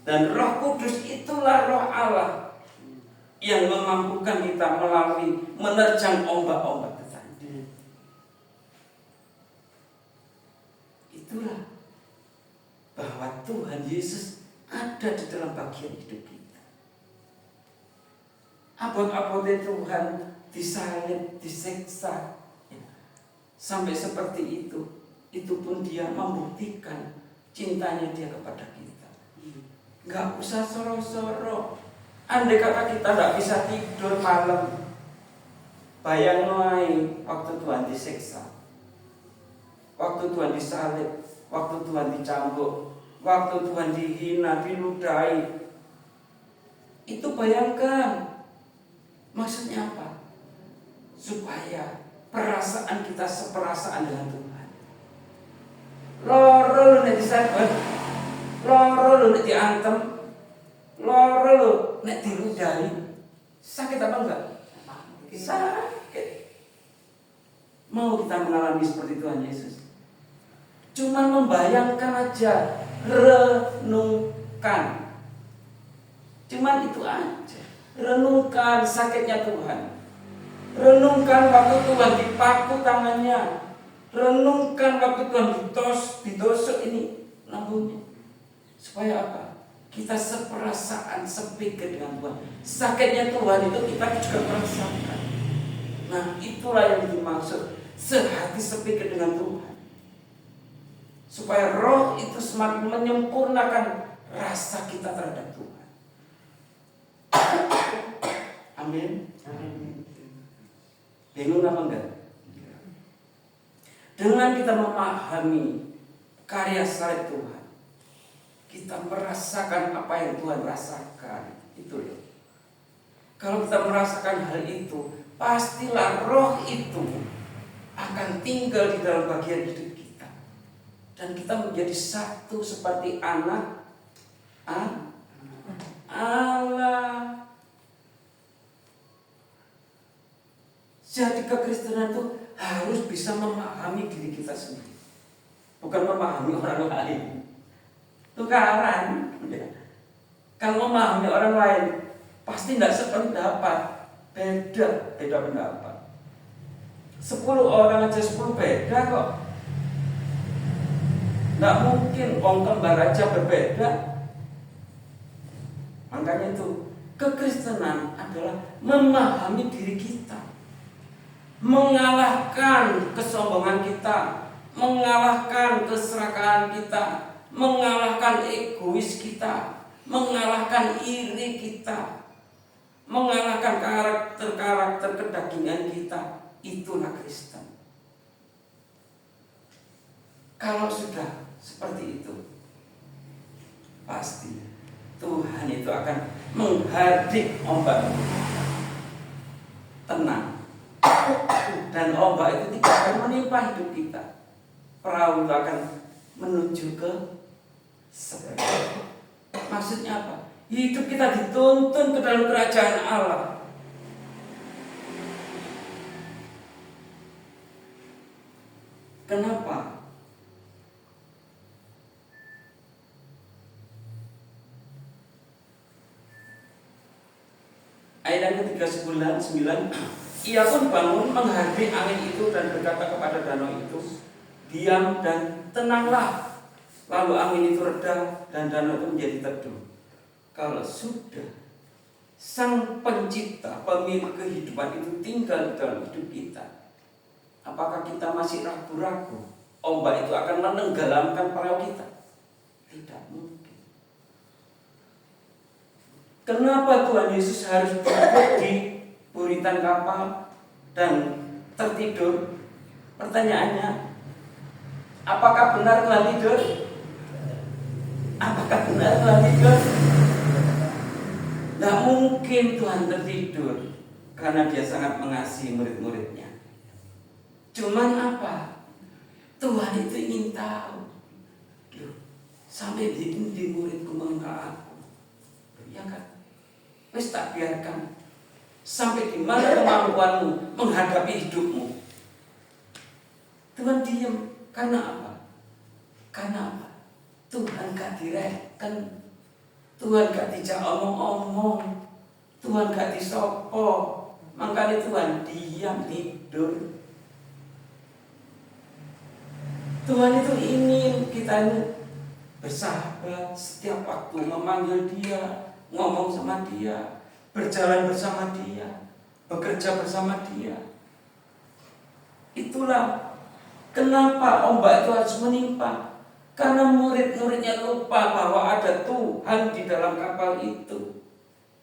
Dan Roh Kudus itulah Roh Allah yang memampukan kita melalui menerjang ombak-ombak tadi. Itulah bahwa Tuhan Yesus ada di dalam bagian hidup kita. Abot-abotnya Tuhan disalib, disiksa, sampai seperti itu pun dia membuktikan cintanya dia kepada kita. Gak usah soro-soro. Andai kata kita gak bisa tidur malam, bayang waktu Tuhan disiksa, waktu Tuhan disalib, waktu Tuhan dicambuk, waktu Tuhan dihina, diludahi. Itu bayangkan. Maksudnya apa? Supaya perasaan kita seperasaan dengan Tuhan. Loro lu nek disabet, loro lu nek diantem, loro lu nek diludahi. Sakit apa enggak? Sakit. Mau kita mengalami seperti Tuhan Yesus? Cuman membayangkan aja, renungkan. Cuman itu aja. Renungkan sakitnya Tuhan. Renungkan waktu Tuhan dipaku tangannya. Renungkan waktu Tuhan ditusuk ini lambungnya. Supaya apa? Kita seperasaan, sepikir dengan Tuhan. Sakitnya Tuhan itu kita juga merasakan. Nah, itulah yang dimaksud sehati sepikir dengan Tuhan. Supaya roh itu semakin menyempurnakan rasa kita terhadap Tuhan. Amin. Bingung apa enggak? Dengan kita memahami karya salib Tuhan, kita merasakan apa yang Tuhan rasakan. Itu loh. Kalau kita merasakan hal itu, pastilah roh itu akan tinggal di dalam bagian hidup kita. Dan kita menjadi satu seperti anak Allah. Jadi kekristenan itu harus bisa memahami diri kita sendiri, bukan memahami orang lain. Tukaran. Kalau memahami orang lain pasti tidak sependapat, beda pendapat. 10 orang aja 10 beda kok. Tidak mungkin orang kembar aja berbeda. Makanya itu kekristenan adalah memahami diri kita, mengalahkan kesombongan kita, mengalahkan keserakahan kita, mengalahkan egois kita, mengalahkan iri kita, mengalahkan karakter kedagingan kita. Itulah Kristen. Kalau sudah seperti itu, pasti Tuhan itu akan menghardik ombak. Tenang. Dan ombak itu tidak akan menimpa hidup kita. Perahu itu akan menuju ke seberang. Maksudnya apa? Hidup kita dituntun ke dalam kerajaan Allah. Kenapa? Ayat yang ketiga 9, ia pun bangun menghardik angin itu dan berkata kepada danau itu, diam dan tenanglah. Lalu angin itu reda dan danau itu menjadi teduh. Kalau sudah Sang Pencipta, pemilik kehidupan itu tinggal dalam hidup kita, apakah kita masih ragu-ragu ombak itu akan menenggelamkan perahu kita? Tidak mungkin. Kenapa Tuhan Yesus harus duduk di buritan kapal dan tertidur? Pertanyaannya, apakah benar Tuhan tidur? Apakah benar Tuhan tidur? Tidak mungkin Tuhan tertidur, karena Dia sangat mengasihi murid-muridnya. Cuman apa? Tuhan itu ingin tahu, sampai di muridku mengenal aku. Ya kan? Wes tak biarkan Sampai di mana kemampuanmu menghadapi hidupmu? Tuhan diam. Karena apa? Karena apa? Tuhan gak direken. Tuhan gak dijak omong-omong. Tuhan gak disopo. Makanya Tuhan diam, tidur. Tuhan itu ingin kita ini bersahabat, setiap waktu memanggil Dia, ngomong sama Dia, berjalan bersama Dia, bekerja bersama Dia. Itulah kenapa ombak itu harus menimpa. Karena murid-muridnya lupa bahwa ada Tuhan di dalam kapal itu.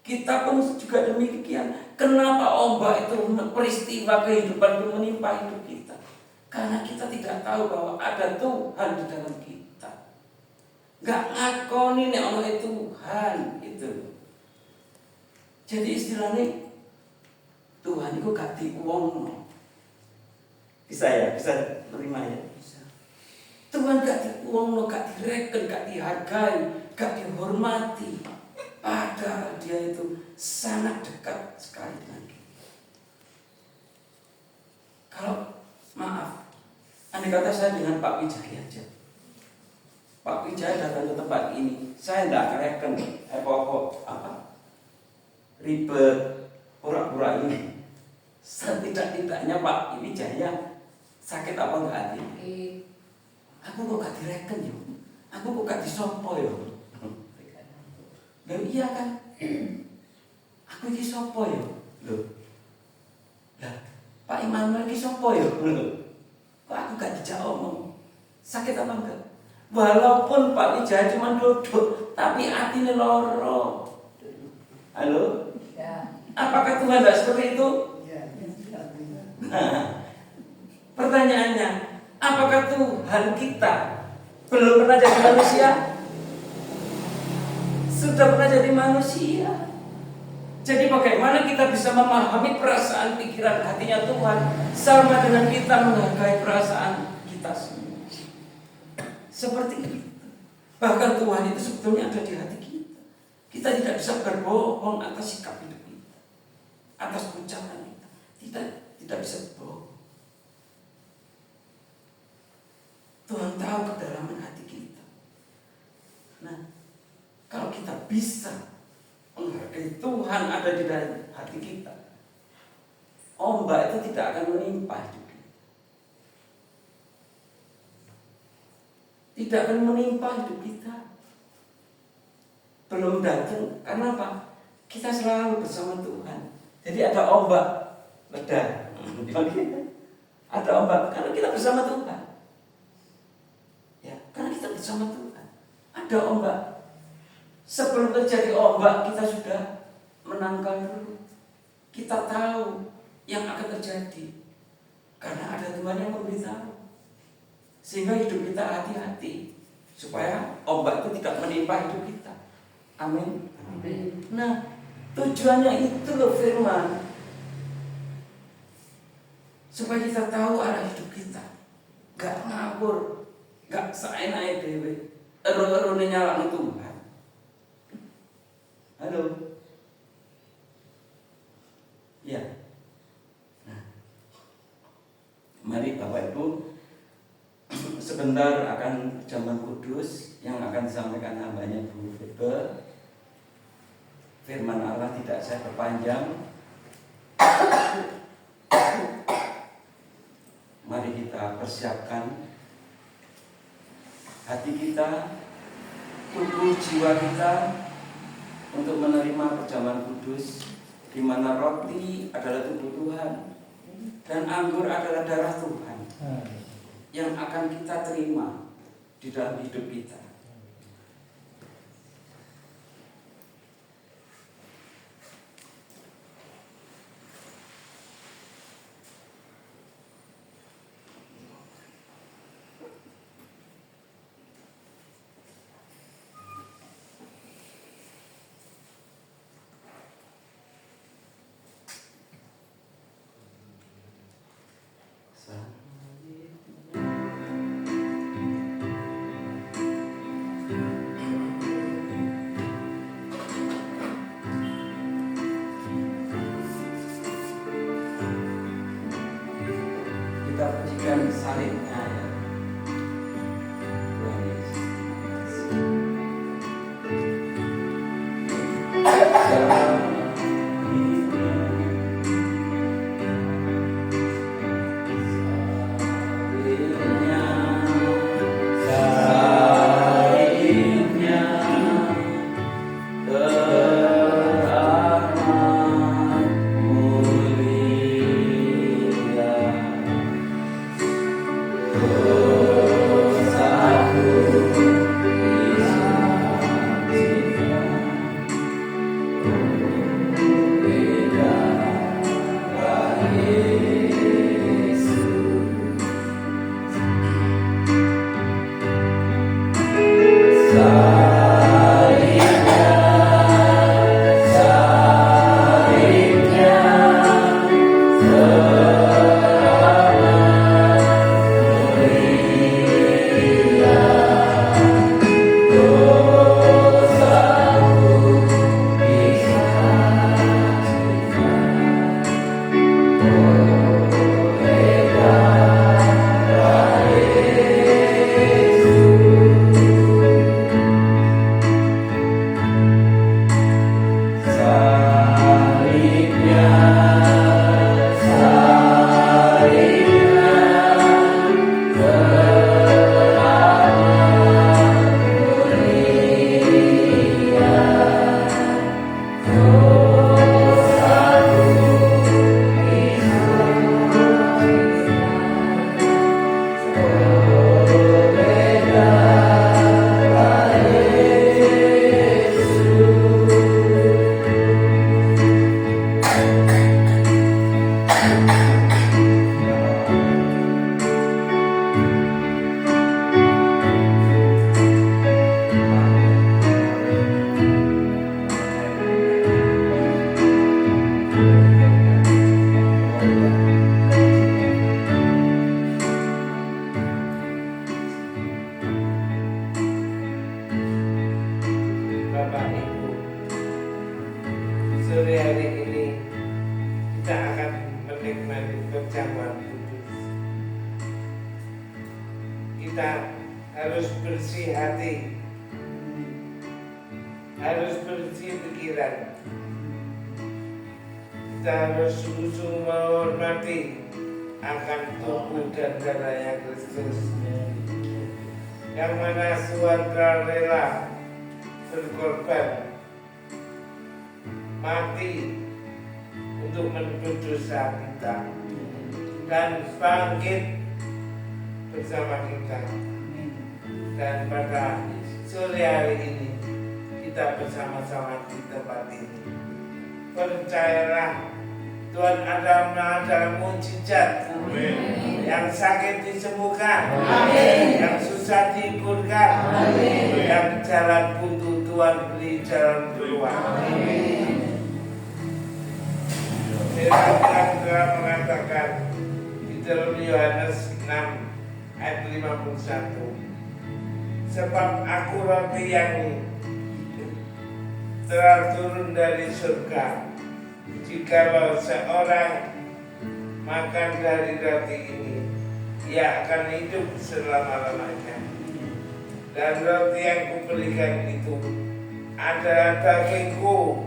Kita pun juga demikian. Kenapa ombak itu peristiwa kehidupan itu menimpa hidup kita? Karena kita tidak tahu bahwa ada Tuhan di dalam kita. Gak ngakoni nek ono Tuhan itu. Jadi istilahnya Tuhan itu gak diuwongno. Bisa ya? Bisa terima ya? Bisa. Tuhan gak diuwongno, gak direken, gak dihargai, gak dihormati. Padahal Dia itu sangat dekat sekali dengan kita. Kalau maaf, andai kata saya dengan Pak Wijaya aja. Pak Wijaya datang ke tempat ini, saya tidak akan reken apa ribet pura-pura ini. Setidak-tidaknya Pak Wijaya sakit apa enggak hati? Aku kok gak direken yo. Aku kok gak disopo yo. Loh iya kan? Aku iki sopo yo? Loh. Lah, Pak Immanuel iki sopo yo? Kok aku gak dijak omong? Sakit apa enggak? Walaupun Pak Wijaya cuma duduk, tapi hatinya loro. Halo? Ya. Apakah Tuhan tidak seperti itu? Nah, pertanyaannya, apakah Tuhan kita belum pernah jadi manusia? Sudah pernah jadi manusia. Jadi bagaimana kita bisa memahami perasaan, pikiran, hatinya Tuhan sama dengan kita menghargai perasaan kita semua. Seperti itu. Bahkan Tuhan itu sebetulnya ada di hati kita. Kita tidak bisa berbohong atas sikap hidup kita, atas ucapan kita. Tidak bisa berbohong. Tuhan tahu kedalaman hati kita. Nah, kalau kita bisa menghargai Tuhan ada di dalam hati kita, ombak itu tidak akan menimpa hidup kita. Tidak akan menimpa hidup kita. Belum datang, karena apa? Kita selalu bersama Tuhan. Jadi ada ombak, beda. Ada ombak, karena kita bersama Tuhan. Ya, karena kita bersama Tuhan. Ada ombak. Sebelum terjadi ombak, kita sudah menangkal dulu. Kita tahu yang akan terjadi. Karena ada Tuhan yang memberitahu. Sehingga hidup kita hati-hati. Supaya ombak itu tidak menimpa hidup kita. Amin. Nah, tujuannya itu loh firman. Supaya kita tahu arah hidup kita. Gak ngawur. Gak seenaknya dewe. Ero-erone nyalahkan Tuhan. Halo. Ya. Nah. Mari Bapak Ibu, sebentar akan zaman kudus yang akan disampaikan hambanya Bu Febe. Firman Allah tidak saya perpanjang. Mari kita persiapkan hati kita, tubuh jiwa kita untuk menerima perjamuan kudus, di mana roti adalah tubuh Tuhan dan anggur adalah darah Tuhan yang akan kita terima di dalam hidup kita. kita pujikan salibnya. Tuhan Yesus, terima kasih. Bapak Ibu, sore hari ini kita akan menikmati perjamuan kudus. Kita harus bersih hati, harus bersih pikiran. Kita harus sungguh-sungguh menghormati akan tubuh dan darahnya Kristus, yang mana Tuhan telah rela berkorban mati untuk menebus dosa kita dan bangkit bersama kita. Dan pada sore hari ini kita bersama-sama di tempat ini. Percayalah, Tuhan adalah mujizat. Yang sakit disembuhkan, yang susah dihiburkan, yang jalan buntu Tuhan beri jalan keluar. Firman telah mengatakan di dalam Yohanes 6 ayat 51, sebab aku roti yang telah turun dari surga. Jikalau seorang makan dari roti ini, ia akan hidup selama-lamanya. Dan roti yang kuberikan itu adalah dagingku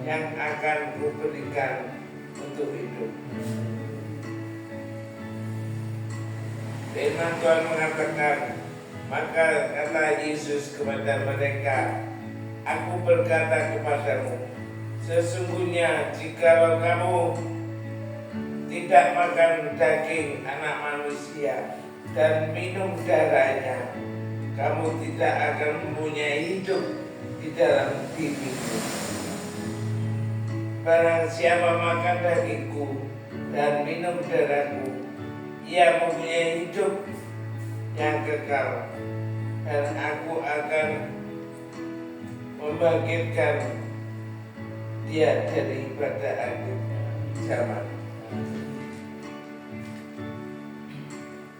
yang akan kuberikan untuk hidup. Firman Tuhan mengatakan, maka kata Yesus kepada mereka, aku berkata kepadamu, sesungguhnya jikalau kamu tidak makan daging anak manusia dan minum darahnya, kamu tidak akan mempunyai hidup di dalam dirimu. Barang siapa makan dagingku dan minum darahku, ia mempunyai hidup yang kekal, dan aku akan membangkitkan dia daripada akhir zaman.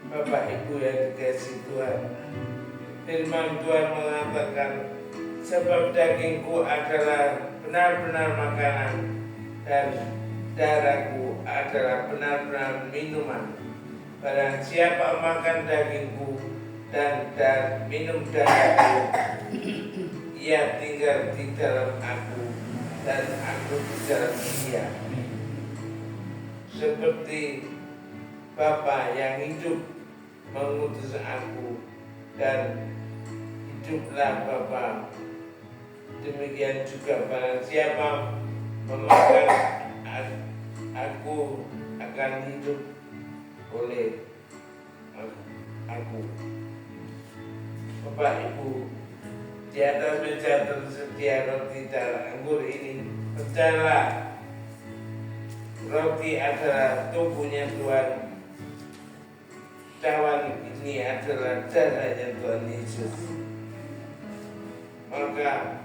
Bapak Ibu yang dikasihi Tuhan, firman Tuhan mengatakan, sebab dagingku adalah benar-benar makanan dan darahku adalah benar-benar minuman. barang siapa makan dagingku dan minum darahku, ia tinggal di dalam aku dan aku di dalam dia. Seperti Bapa yang hidup mengutus aku dan hiduplah Bapa, demikian juga barang siapa memakan aku akan hidup oleh aku. Bapak Ibu, di atas meja tersedia roti dan anggur ini. Percayalah, roti adalah tubuhnya Tuhan. Cawan ini adalah darahnya Tuhan Yesus. Maka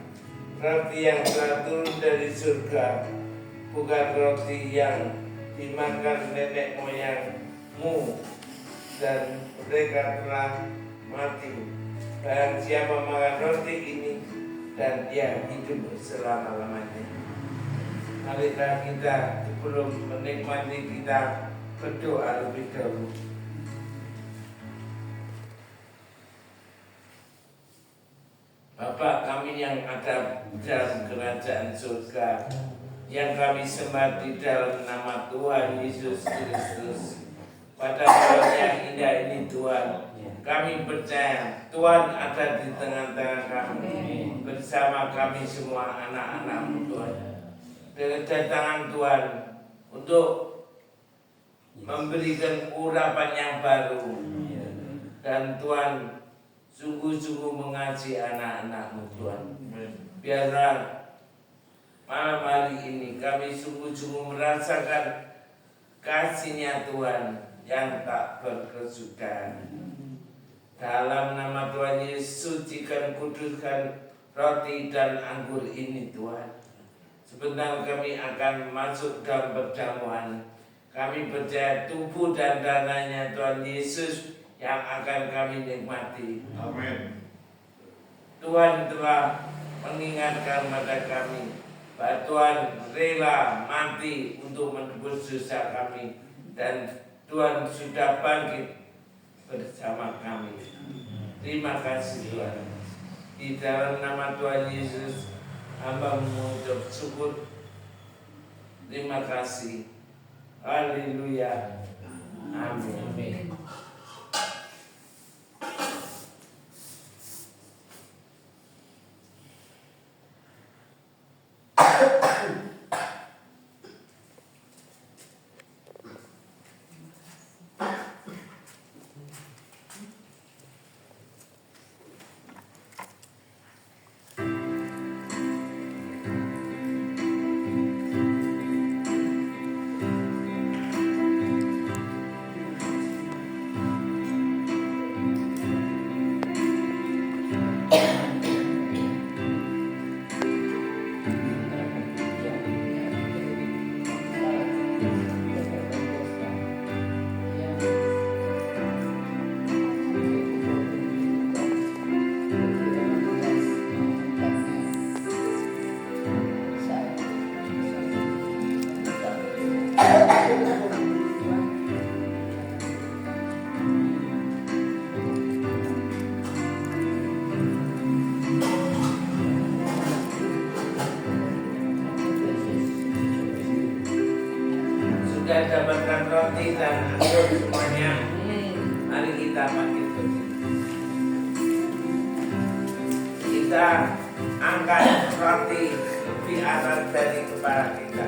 roti yang telah turun dari surga bukan roti yang dimakan nenek moyangmu dan mereka telah mati. Barang siapa makan roti ini dan dia hidup selama-lamanya. Marilah kita sebelum menikmati kita berdoa lebih dahulu. Bapa kami yang ada dalam kerajaan surga, yang kami sembah di dalam nama Tuhan Yesus Kristus. Pada malam yang indah ini Tuhan, kami percaya Tuhan ada di tengah-tengah kami, bersama kami semua anak-anak-Mu Tuhan. Kedatangan Tuhan untuk memberikan urapan yang baru, dan Tuhan sungguh-sungguh mengasihi anak-anak-Mu Tuhan. Biarlah malam hari ini kami sungguh-sungguh merasakan kasih-Nya Tuhan yang tak berkesudahan. Dalam nama Tuhan Yesus, sucikan, kuduskan roti dan anggur ini Tuhan. Sebentar kami akan masuk dalam perjamuan. Kami percaya tubuh dan darahnya Tuhan Yesus yang akan kami nikmati. Amin. Tuhan telah mengingatkan pada kami bahwa Tuhan rela mati untuk menebus dosa kami, dan Tuhan sudah bangkit bersama kami. Terima kasih Tuhan. Di dalam nama Tuhan Yesus, hamba mengucap syukur. Terima kasih. Haleluya. Amin. Sudah dapatkan roti dan anggur semuanya. Mari kita bangkit berdiri. Kita angkat roti lebih atas dari kepala kita.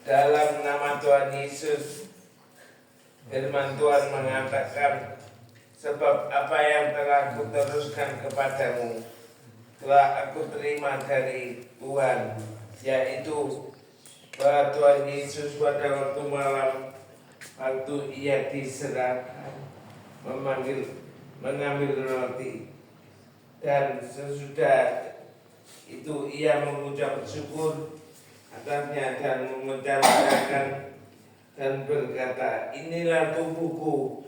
Dalam nama Tuhan Yesus, firman Tuhan mengatakan, sebab apa yang telah kuteruskan kepadamu telah aku terima dari Tuhan, yaitu bahwa Tuhan Yesus pada waktu malam, waktu ia diserahkan, mengambil roti, dan sesudah itu ia mengucap syukur atasnya dan memecah-mecahkan dan berkata, inilah tubuhku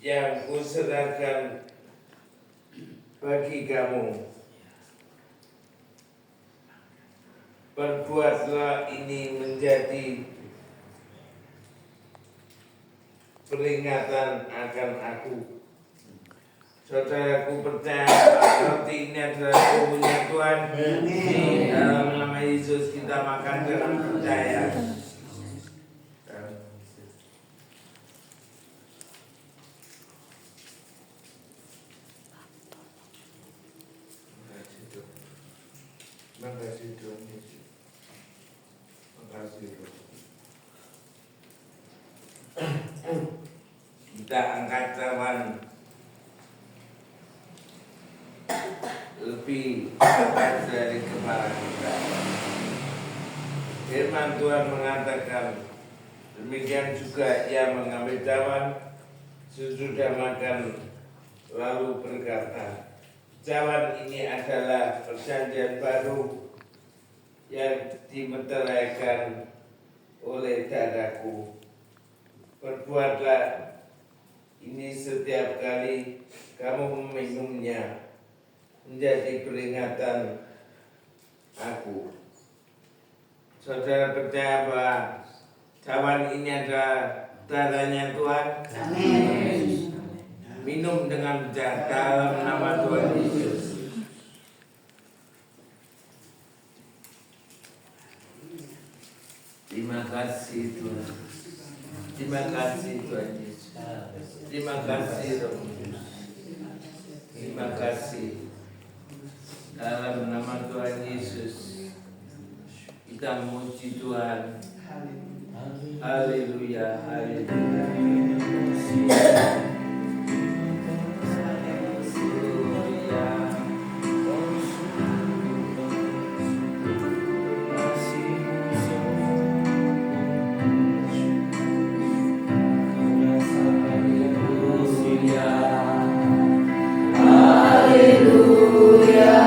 yang kuserahkan bagi kamu. Perbuatlah ini menjadi peringatan akan aku. Saudaraku percaya bahwa roti ini adalah tubuhnya Tuhan. Di dalam nama Yesus kita makan dengan percaya. Terima kasih Tuhan Yesus. Terima kasih Tuhan. Kita angkat cawan lebih atas dari kepala kita. Firman Tuhan mengatakan, demikian juga ia mengambil cawan sesudah makan lalu berkata, cawan ini adalah perjanjian baru yang dimeteraikan oleh darahku. Perbuatlah ini setiap kali kamu meminumnya menjadi peringatan aku. Saudara percaya bahwa cawan ini adalah darahnya Tuhan? Amin. Minum dengan bijak dalam nama Tuhan Yesus. Terima kasih Tuhan. Terima kasih Tuhan Yesus. Terima kasih Roh Kudus. Terima kasih. Dalam nama Tuhan Yesus kita memuji Tuhan. Haleluya, haleluya. Hallelujah.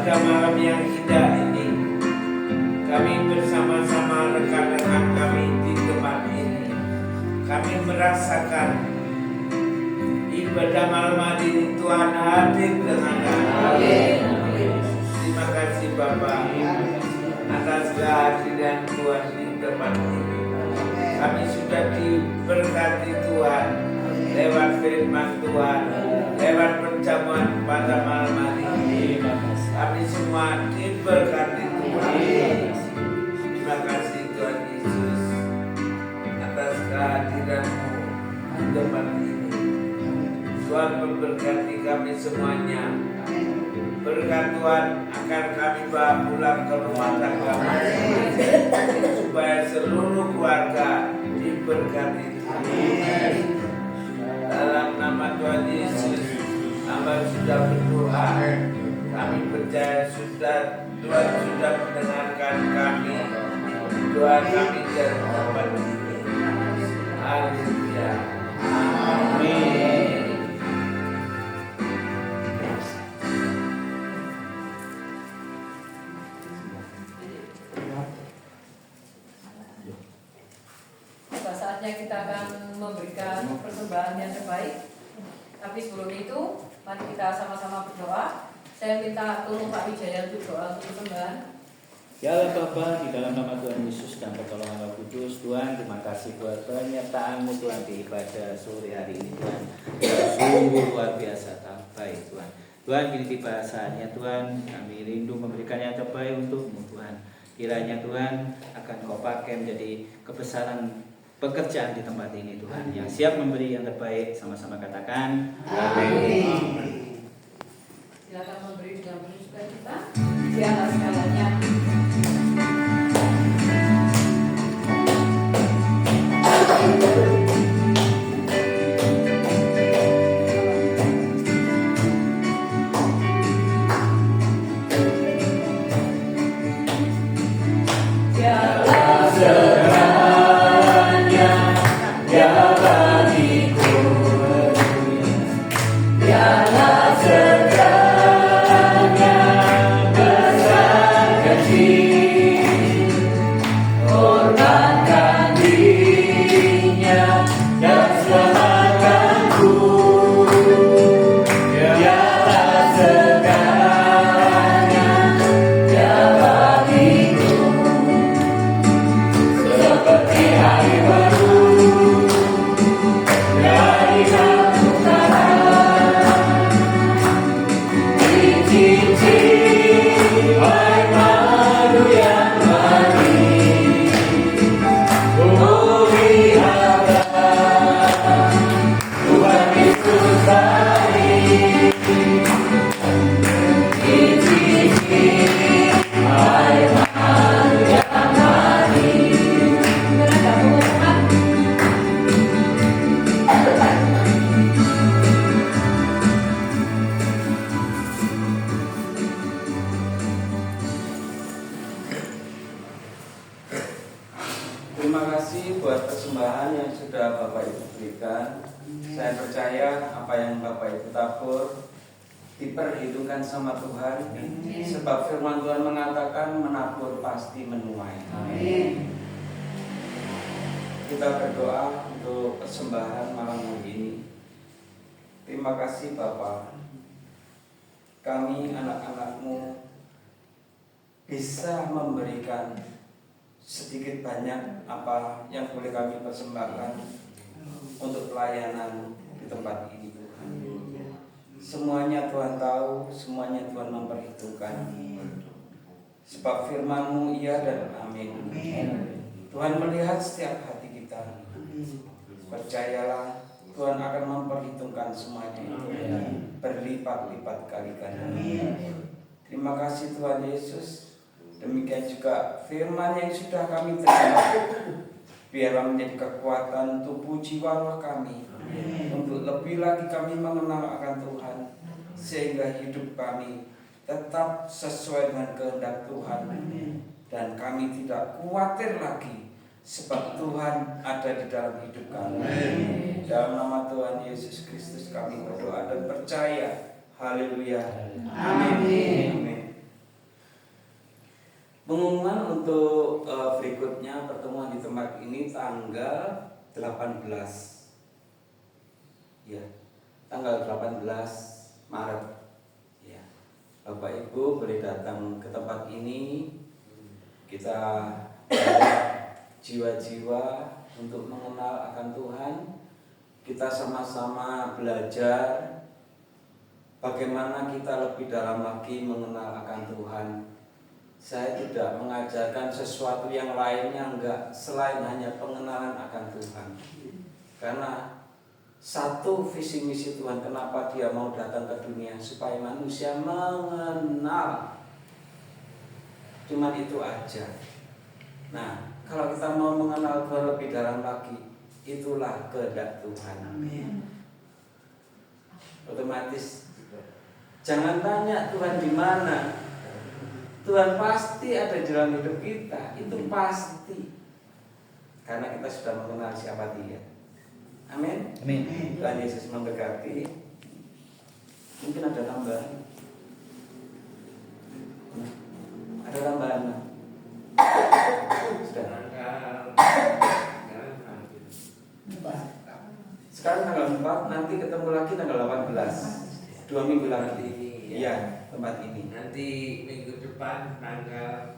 pada malam yang indah ini, kami bersama-sama rekan-rekan kami di tempat ini, kami merasakan ibadah malam hari ini Tuhan hadir dengan kami. Terima kasih Bapak atas kehadiran Tuhan di tempat ini. Kami sudah diberkati Tuhan lewat firman Tuhan, lewat perjamuan pada malam hari ini. Kami semua diberkati Tuhan. Terima kasih Tuhan Yesus atas kehadiran-Mu di tempat ini. Tuhan memberkati kami semuanya. Berkat Tuhan akan kami bawa pulang ke rumah tangga masing-masing, supaya seluruh keluarga diberkati Tuhan. Dalam nama Tuhan Yesus, hamba sudah berdoa. Kami percaya Tuhan sudah mendengarkan kami. Doa kami dari tempat ini. Haleluya. Amin. Saatnya kita akan memberikan persembahan yang terbaik. Tapi sebelum itu, mari kita sama-sama berdoa. Saya minta tolong Pak Wijaya untuk doa untuk persembahan. Ya Allah Bapa, di dalam nama Tuhan Yesus dan pertolongan Roh Kudus, Tuhan terima kasih buat penyertaan-Mu Tuhan di ibadah sore hari ini Tuhan. Sungguh luar biasa baik Tuhan. Tuhan, kini tiba saatnya Tuhan, kami rindu memberikan yang terbaik untuk-Mu Tuhan. Kiranya Tuhan akan Kau pakai menjadi kebesaran pekerjaan di tempat ini Tuhan, yang siap memberi yang terbaik. Sama-sama katakan amin. Silakan memberi dengan penuh sukacita di atas segalanya. Terima kasih buat persembahan yang sudah Bapak Ibu berikan. Saya percaya apa yang Bapak Ibu tabur diperhitungkan sama Tuhan. Sebab firman Tuhan mengatakan menabur pasti menuai. Amin. Kita berdoa untuk persembahan malam hari ini. Terima kasih Bapak. Kami anak-anak-Mu bisa memberikan sedikit banyak apa yang boleh kami persembahkan untuk pelayanan di tempat ini Tuhan. Semuanya Tuhan tahu, semuanya Tuhan memperhitungkan. Sebab firman-Mu iya dan amin. Tuhan melihat setiap hati kita. Percayalah Tuhan akan memperhitungkan semuanya itu berlipat-lipat kali ganda. Terima kasih Tuhan Yesus. Demikian juga firman yang sudah kami terima, biarlah menjadi kekuatan tubuh jiwa roh kami. Untuk lebih lagi kami mengenal akan Tuhan, sehingga hidup kami tetap sesuai dengan kehendak Tuhan. Dan kami tidak khawatir lagi, sebab Tuhan ada di dalam hidup kami. Dalam nama Tuhan Yesus Kristus kami berdoa dan percaya. Haleluya. Amin. untuk berikutnya pertemuan di tempat ini tanggal 18. Ya, tanggal 18 Maret. Ya. Bapak Ibu boleh datang ke tempat ini. Kita jiwa-jiwa untuk mengenal akan Tuhan. Kita sama-sama belajar bagaimana kita lebih dalam lagi mengenal akan Tuhan. Saya tidak mengajarkan sesuatu yang lainnya enggak selain hanya pengenalan akan Tuhan. Karena satu visi misi Tuhan kenapa Dia mau datang ke dunia, supaya manusia mengenal. Cuma itu aja. Nah, kalau kita mau mengenal Tuhan lebih dalam lagi, itulah kehendak Tuhan. Amin. Otomatis jangan tanya Tuhan di mana. Tuhan pasti ada di dalam hidup kita. Itu pasti. Karena kita sudah mengenal siapa Dia. Amin. Amin. Tuhan Yesus memberkati. Mungkin ada tambahan. Ada tambahan. Sudah. Sekarang tanggal 4, nanti ketemu lagi tanggal 18. 2 minggu lagi. Iya, tempat ini. Nanti minggu depan tanggal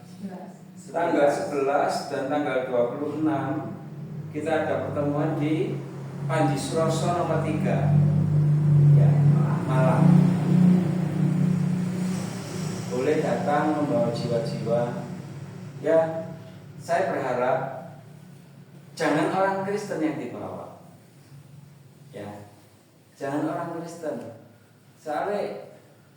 11 dan tanggal 26 kita ada pertemuan di Panji Suroso nomor 3. Ya, Malang. Boleh datang membawa jiwa-jiwa. Ya, saya berharap jangan orang Kristen yang dibawa. Ya, jangan orang Kristen. Soalnya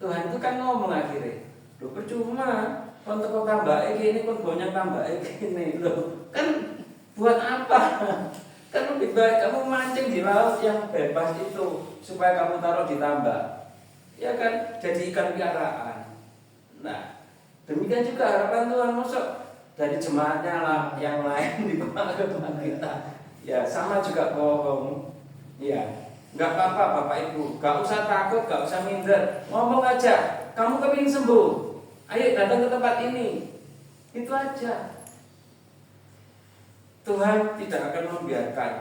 Tuhan itu kan ngomong akhirnya, loh percuma kon teko tambah ini kon banyak tambah ini loh. Kan buat apa? Kan lebih baik kamu mancing di laut yang bebas itu supaya kamu taruh di tambak. Ya kan, jadi ikan piaraan. Nah, demikian juga harapan Tuhan, masuk dari jemaatnya lah yang lain dibawa ke tempat kita. Ya, sama juga bohong. Ya. Enggak apa-apa Bapak Ibu, enggak usah takut, enggak usah minder. Ngomong aja, kamu kepingin sembuh, ayo datang ke tempat ini. Itu aja. Tuhan tidak akan membiarkan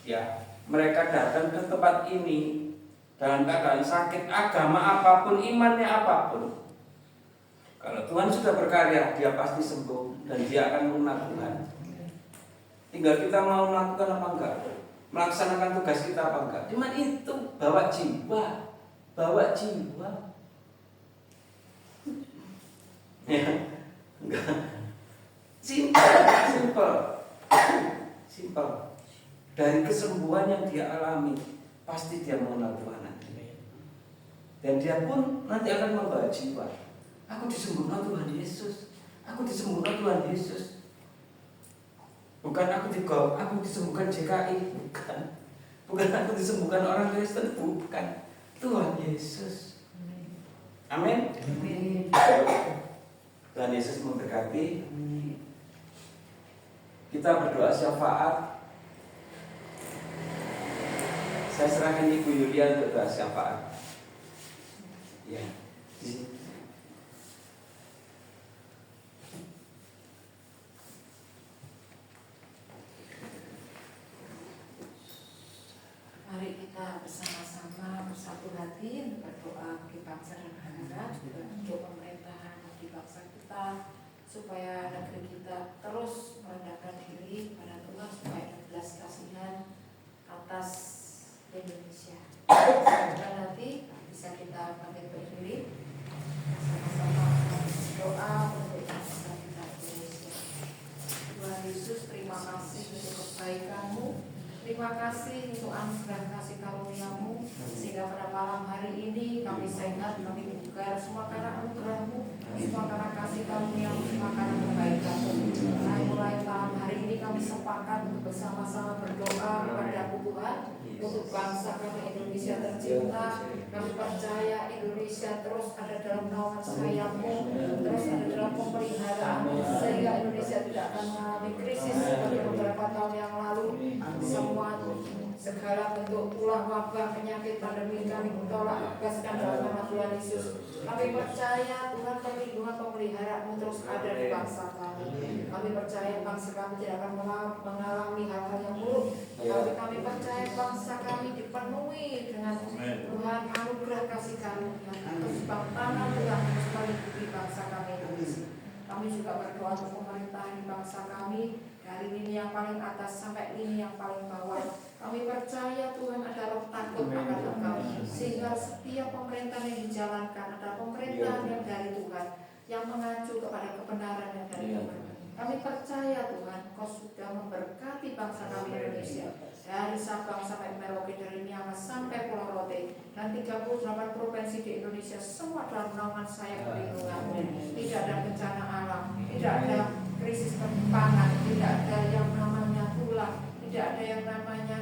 ya mereka datang ke tempat ini dalam keadaan sakit, agama apapun, imannya apapun. Kalau Tuhan sudah berkarya, Dia pasti sembuh dan Dia akan mengenal Tuhan. Tinggal kita mau melakukan apa enggak, melaksanakan tugas kita apa enggak. Cuma itu, bawa jiwa, bawa jiwa. Ya, enggak. Simpel. Dari kesembuhan yang dia alami, pasti dia mengenal Tuhan nanti. Dan dia pun nanti akan membawa jiwa. Aku disembuhkan Tuhan Yesus. Aku disembuhkan Tuhan Yesus. Bukan aku disembuhkan JKI, bukan. Bukan aku disembuhkan orang Kristen, bukan. Tuhan Yesus. Amin. Tuhan Yesus memberkati. Kita berdoa syafaat. Saya serahkan Ibu Yulia untuk doa syafaat. Ya. Mari kita bersama-sama bersatu hati untuk berdoa bagi bangsa dan negara, juga untuk pemerintahan di bangsa kita, supaya negeri kita terus merendahkan diri pada Tuhan, supaya ada belas kasihan atas Indonesia. Dan nanti bisa kita bangkit berdiri bersama-sama doa untuk bangsa kita Indonesia. Tuhan Yesus, terima kasih untuk kebaikan-Mu. Terima kasih untuk anugerah kasih karunia-Mu, sehingga pada malam hari ini kami sehat, kami bugar, semua karena anugerah-Mu, semua karena kasih karunia-Mu, semua karena kebaikan-Mu. Nah, mulai malam hari ini kami sepakat untuk bersama-sama berdoa kepada Tuhan untuk bangsa kami Indonesia tercinta. Kami percaya Indonesia terus ada dalam naungan sayap-Mu, terus ada dalam pemeliharaan-Mu, sehingga Indonesia tidak akan mengalami krisis seperti beberapa tahun yang lalu. Segala bentuk ulah wabah, penyakit, pandemi kami tolak, lepaskan dalam nama Tuhan Yesus. Kami percaya Tuhan perlindungan pemeliharaan terus ada di bangsa kami. Kami percaya bangsa kami tidak akan mengalami hal-hal yang buruk. Tapi kami percaya bangsa kami dipenuhi dengan Tuhan anugerah kasih karunia. Terus tangan Tuhan terus meliputi bangsa kami Indonesia. Kami juga berdoa untuk pemerintahan di bangsa kami, dari lini yang paling atas sampai lini yang paling bawah. Kami percaya Tuhan ada roh takut akan Engkau, sehingga setiap pemerintahan yang dijalankan adalah pemerintahan yang dari Tuhan, yang mengacu kepada kebenaran yang dari Tuhan. Kami percaya Tuhan, Kau sudah memberkati bangsa kami Indonesia, dari Sabang sampai Merauke, dari Niaga sampai Pulau Rote, dan 38 provinsi di Indonesia, semua dalam naungan sayap perlindungan. Tidak ada bencana alam, tidak ada krisis pangan, tidak ada yang namanya tulah, tidak ada yang namanya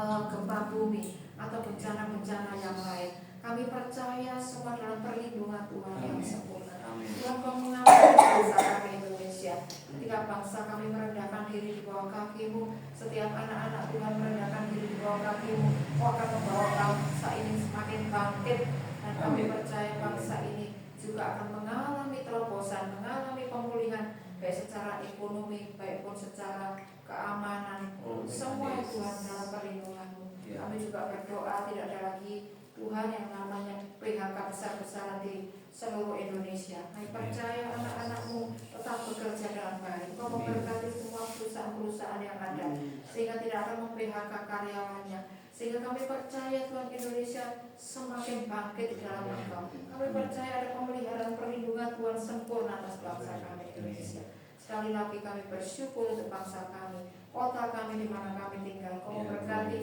gempa bumi atau bencana-bencana yang lain. Kami percaya semua dalam perlindungan Tuhan yang sempurna. Tuhan, Kau mengawal bangsa kami Indonesia. Ketika bangsa kami merendahkan diri di bawah kaki-Mu, setiap anak-anak Tuhan merendahkan diri di bawah kaki-Mu, Kau akan membawa bangsa ini semakin bangkit. Dan kami percaya bangsa ini juga akan mengalami terobosan, mengalami pemulihan, baik secara ekonomi, baik pun secara keamanan. Semua Tuhan dalam perlindungan-Mu. Kami juga berdoa tidak ada lagi Tuhan yang namanya PHK besar-besaran di seluruh Indonesia. Kami percaya anak-anak-Mu tetap bekerja dengan baik. Kau memberkati semua perusahaan-perusahaan yang ada, sehingga tidak akan mem-PHK karyawannya. Sehingga kami percaya Tuhan, Indonesia semakin bangkit di dalam Engkau. Kami percaya ada pemeliharaan perlindungan Tuhan sempurna atas bangsa kami Indonesia. Sekali lagi kami bersyukur untuk bangsa kami, kota kami di mana kami tinggal. Kau memberkati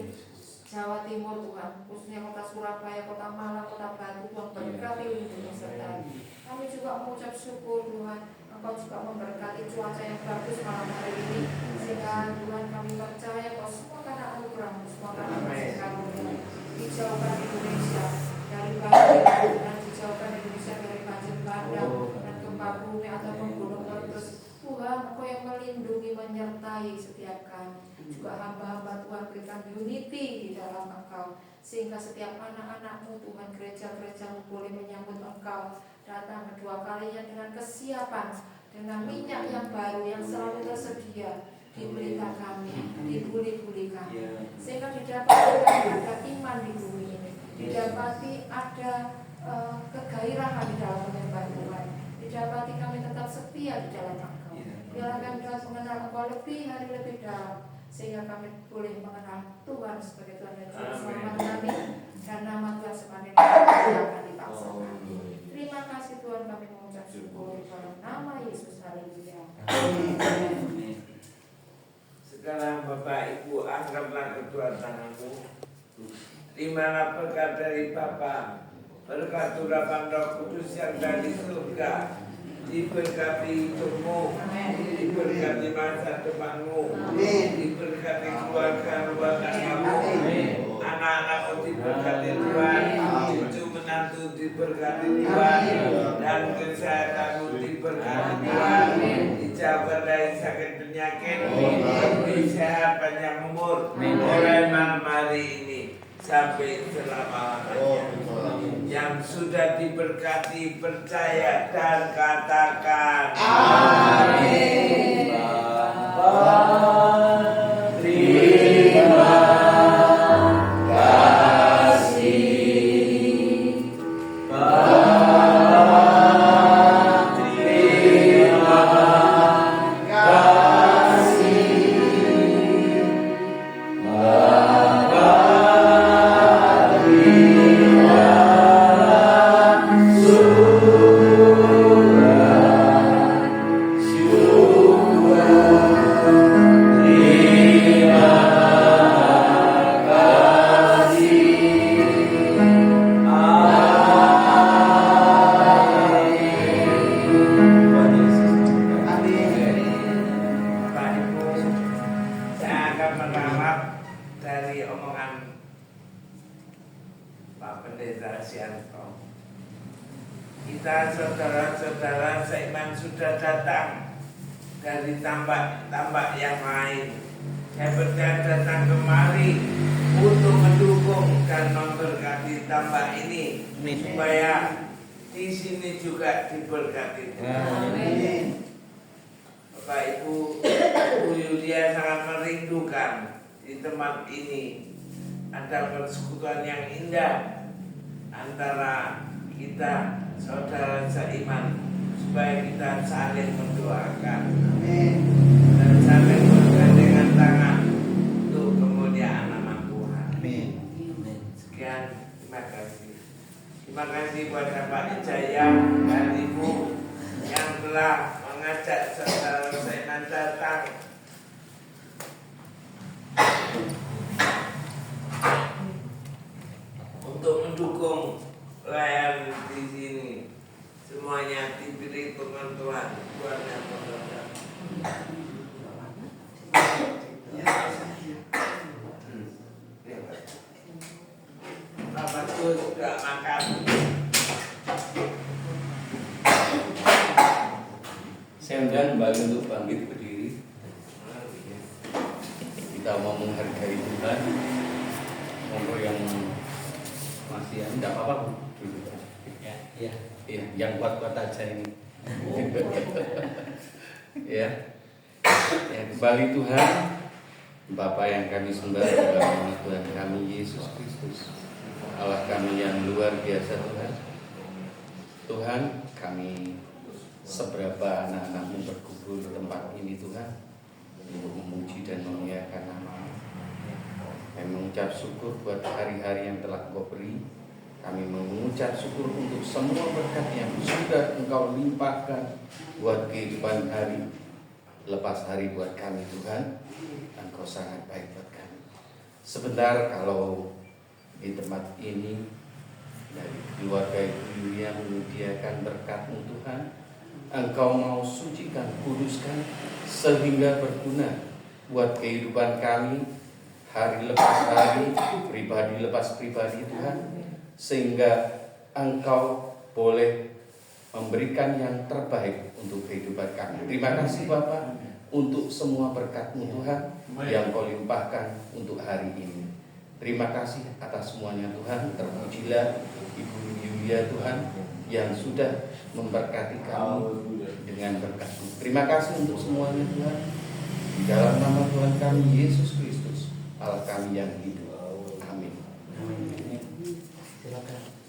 Jawa Timur Tuhan, khususnya kota Surabaya, kota Malang, kota Batu, Tuhan berkati lindungi sertai. Kami juga mengucap syukur Tuhan, Engkau juga memberkati cuaca yang bagus malam hari ini, sehingga Tuhan kami percaya bahwa semua karena anugerah-Mu, semua karena kasih karunia, dijauhkan Indonesia dari banjir dan dijauhkan Indonesia dari banjir bandang dan gempa bumi ataupun gunung meletus. Tuhan, Engkau yang melindungi, menyertai setiap kami. Juga hamba-hamba Tuhan berikan unity di dalam Engkau, sehingga setiap anak-anak-Mu Tuhan, gereja-gereja-Mu boleh menyambut Engkau datang kedua kalinya dengan kesiapan, dengan minyak yang baru yang selalu tersedia diberikan kami, dibuli-buli kami, sehingga didapati ada iman di bumi ini, didapati ada kegairahan di dalam menyembah Tuhan, didapati kami tetap setia di dalam Engkau. Biarlah kami dapat mengenal Engkau lebih hari lebih dalam, sehingga kami boleh mengenal Tuhan sebagai Tuhan dan Juru Selamat kami, dan nama Tuhan semakin dimuliakan di bangsa kami. Terima kasih Tuhan, kami mengucap syukur dalam nama Yesus. Haleluya. Sekarang Bapak Ibu angkatlah kedua tanganmu. Terimalah berkat dari Bapa, berkat turapan Roh Kudus yang dari surga. Diberkati hidupmu, diberkati masa depanmu, diberkati keluarga kamu, anak-anakmu diberkati Tuhan, cucu menantu diberkati Tuhan, dan kesehatanmu diberkati Tuhan, dijauhkan dari sakit penyakit, lebih sehat panjang umur, mulai malam hari ini sampai selama-lamanya. Yang sudah diberkati percaya dan katakan amin. Terima kasih. Kita saudara-saudara seiman sudah datang dari tambak-tambak yang lain. saya percaya datang kemari untuk mendukung dan memberkati tambah ini supaya di sini juga diberkati. Amin. Bapak Ibu, Bu Yulia sangat merindukan di tempat ini ada persekutuan yang indah antara kita saudara seiman supaya kita saling mendoakan dan saling bergandengan tangan untuk kemuliaan nama Tuhan. Sekian, terima kasih. Terima kasih buat Bapak Ijaya dan Ibu yang telah mengajak saudara seiman datang untuk mendukung pelayan di sini. Semuanya diberi penontonan Tuhan yang memberkati. Bapak Gus sudah makan. Saya undang kembali untuk bangkit berdiri. Kita mau menghargai Tuhan. Monggo yang masih tidak apa-apa dulu. Ya, yang kuat-kuat aja ini. Ya, kembali Tuhan, Bapa yang kami sembah adalah Tuhan kami Yesus Kristus, Allah kami yang luar biasa Tuhan. Tuhan, kami seberapa anak-anakmu berkumpul di tempat ini Tuhan untuk memuji dan memuliakan nama-Mu. Kami mengucap syukur buat hari-hari yang telah Kau beri. Kami mengucap syukur untuk semua berkat yang sudah Engkau limpahkan buat kehidupan hari lepas hari buat kami Tuhan. Engkau sangat baik buat kami. Sebentar kalau di tempat ini dari keluarga Ibu yang menyediakan berkat-Mu Tuhan, Engkau mau sucikan, kuduskan sehingga berguna buat kehidupan kami hari lepas hari, pribadi lepas pribadi Tuhan, sehingga Engkau boleh memberikan yang terbaik untuk kehidupan kami. Terima kasih Bapak untuk semua berkat-Mu Tuhan yang Kau limpahkan untuk hari ini. Terima kasih atas semuanya Tuhan. Terpujilah Ibu Yulia Tuhan yang sudah memberkati kami dengan berkat-Mu. Terima kasih untuk semuanya Tuhan. Di dalam nama Tuhan kami Yesus Kristus, Allah kami yang hidup. Amin. Silakan.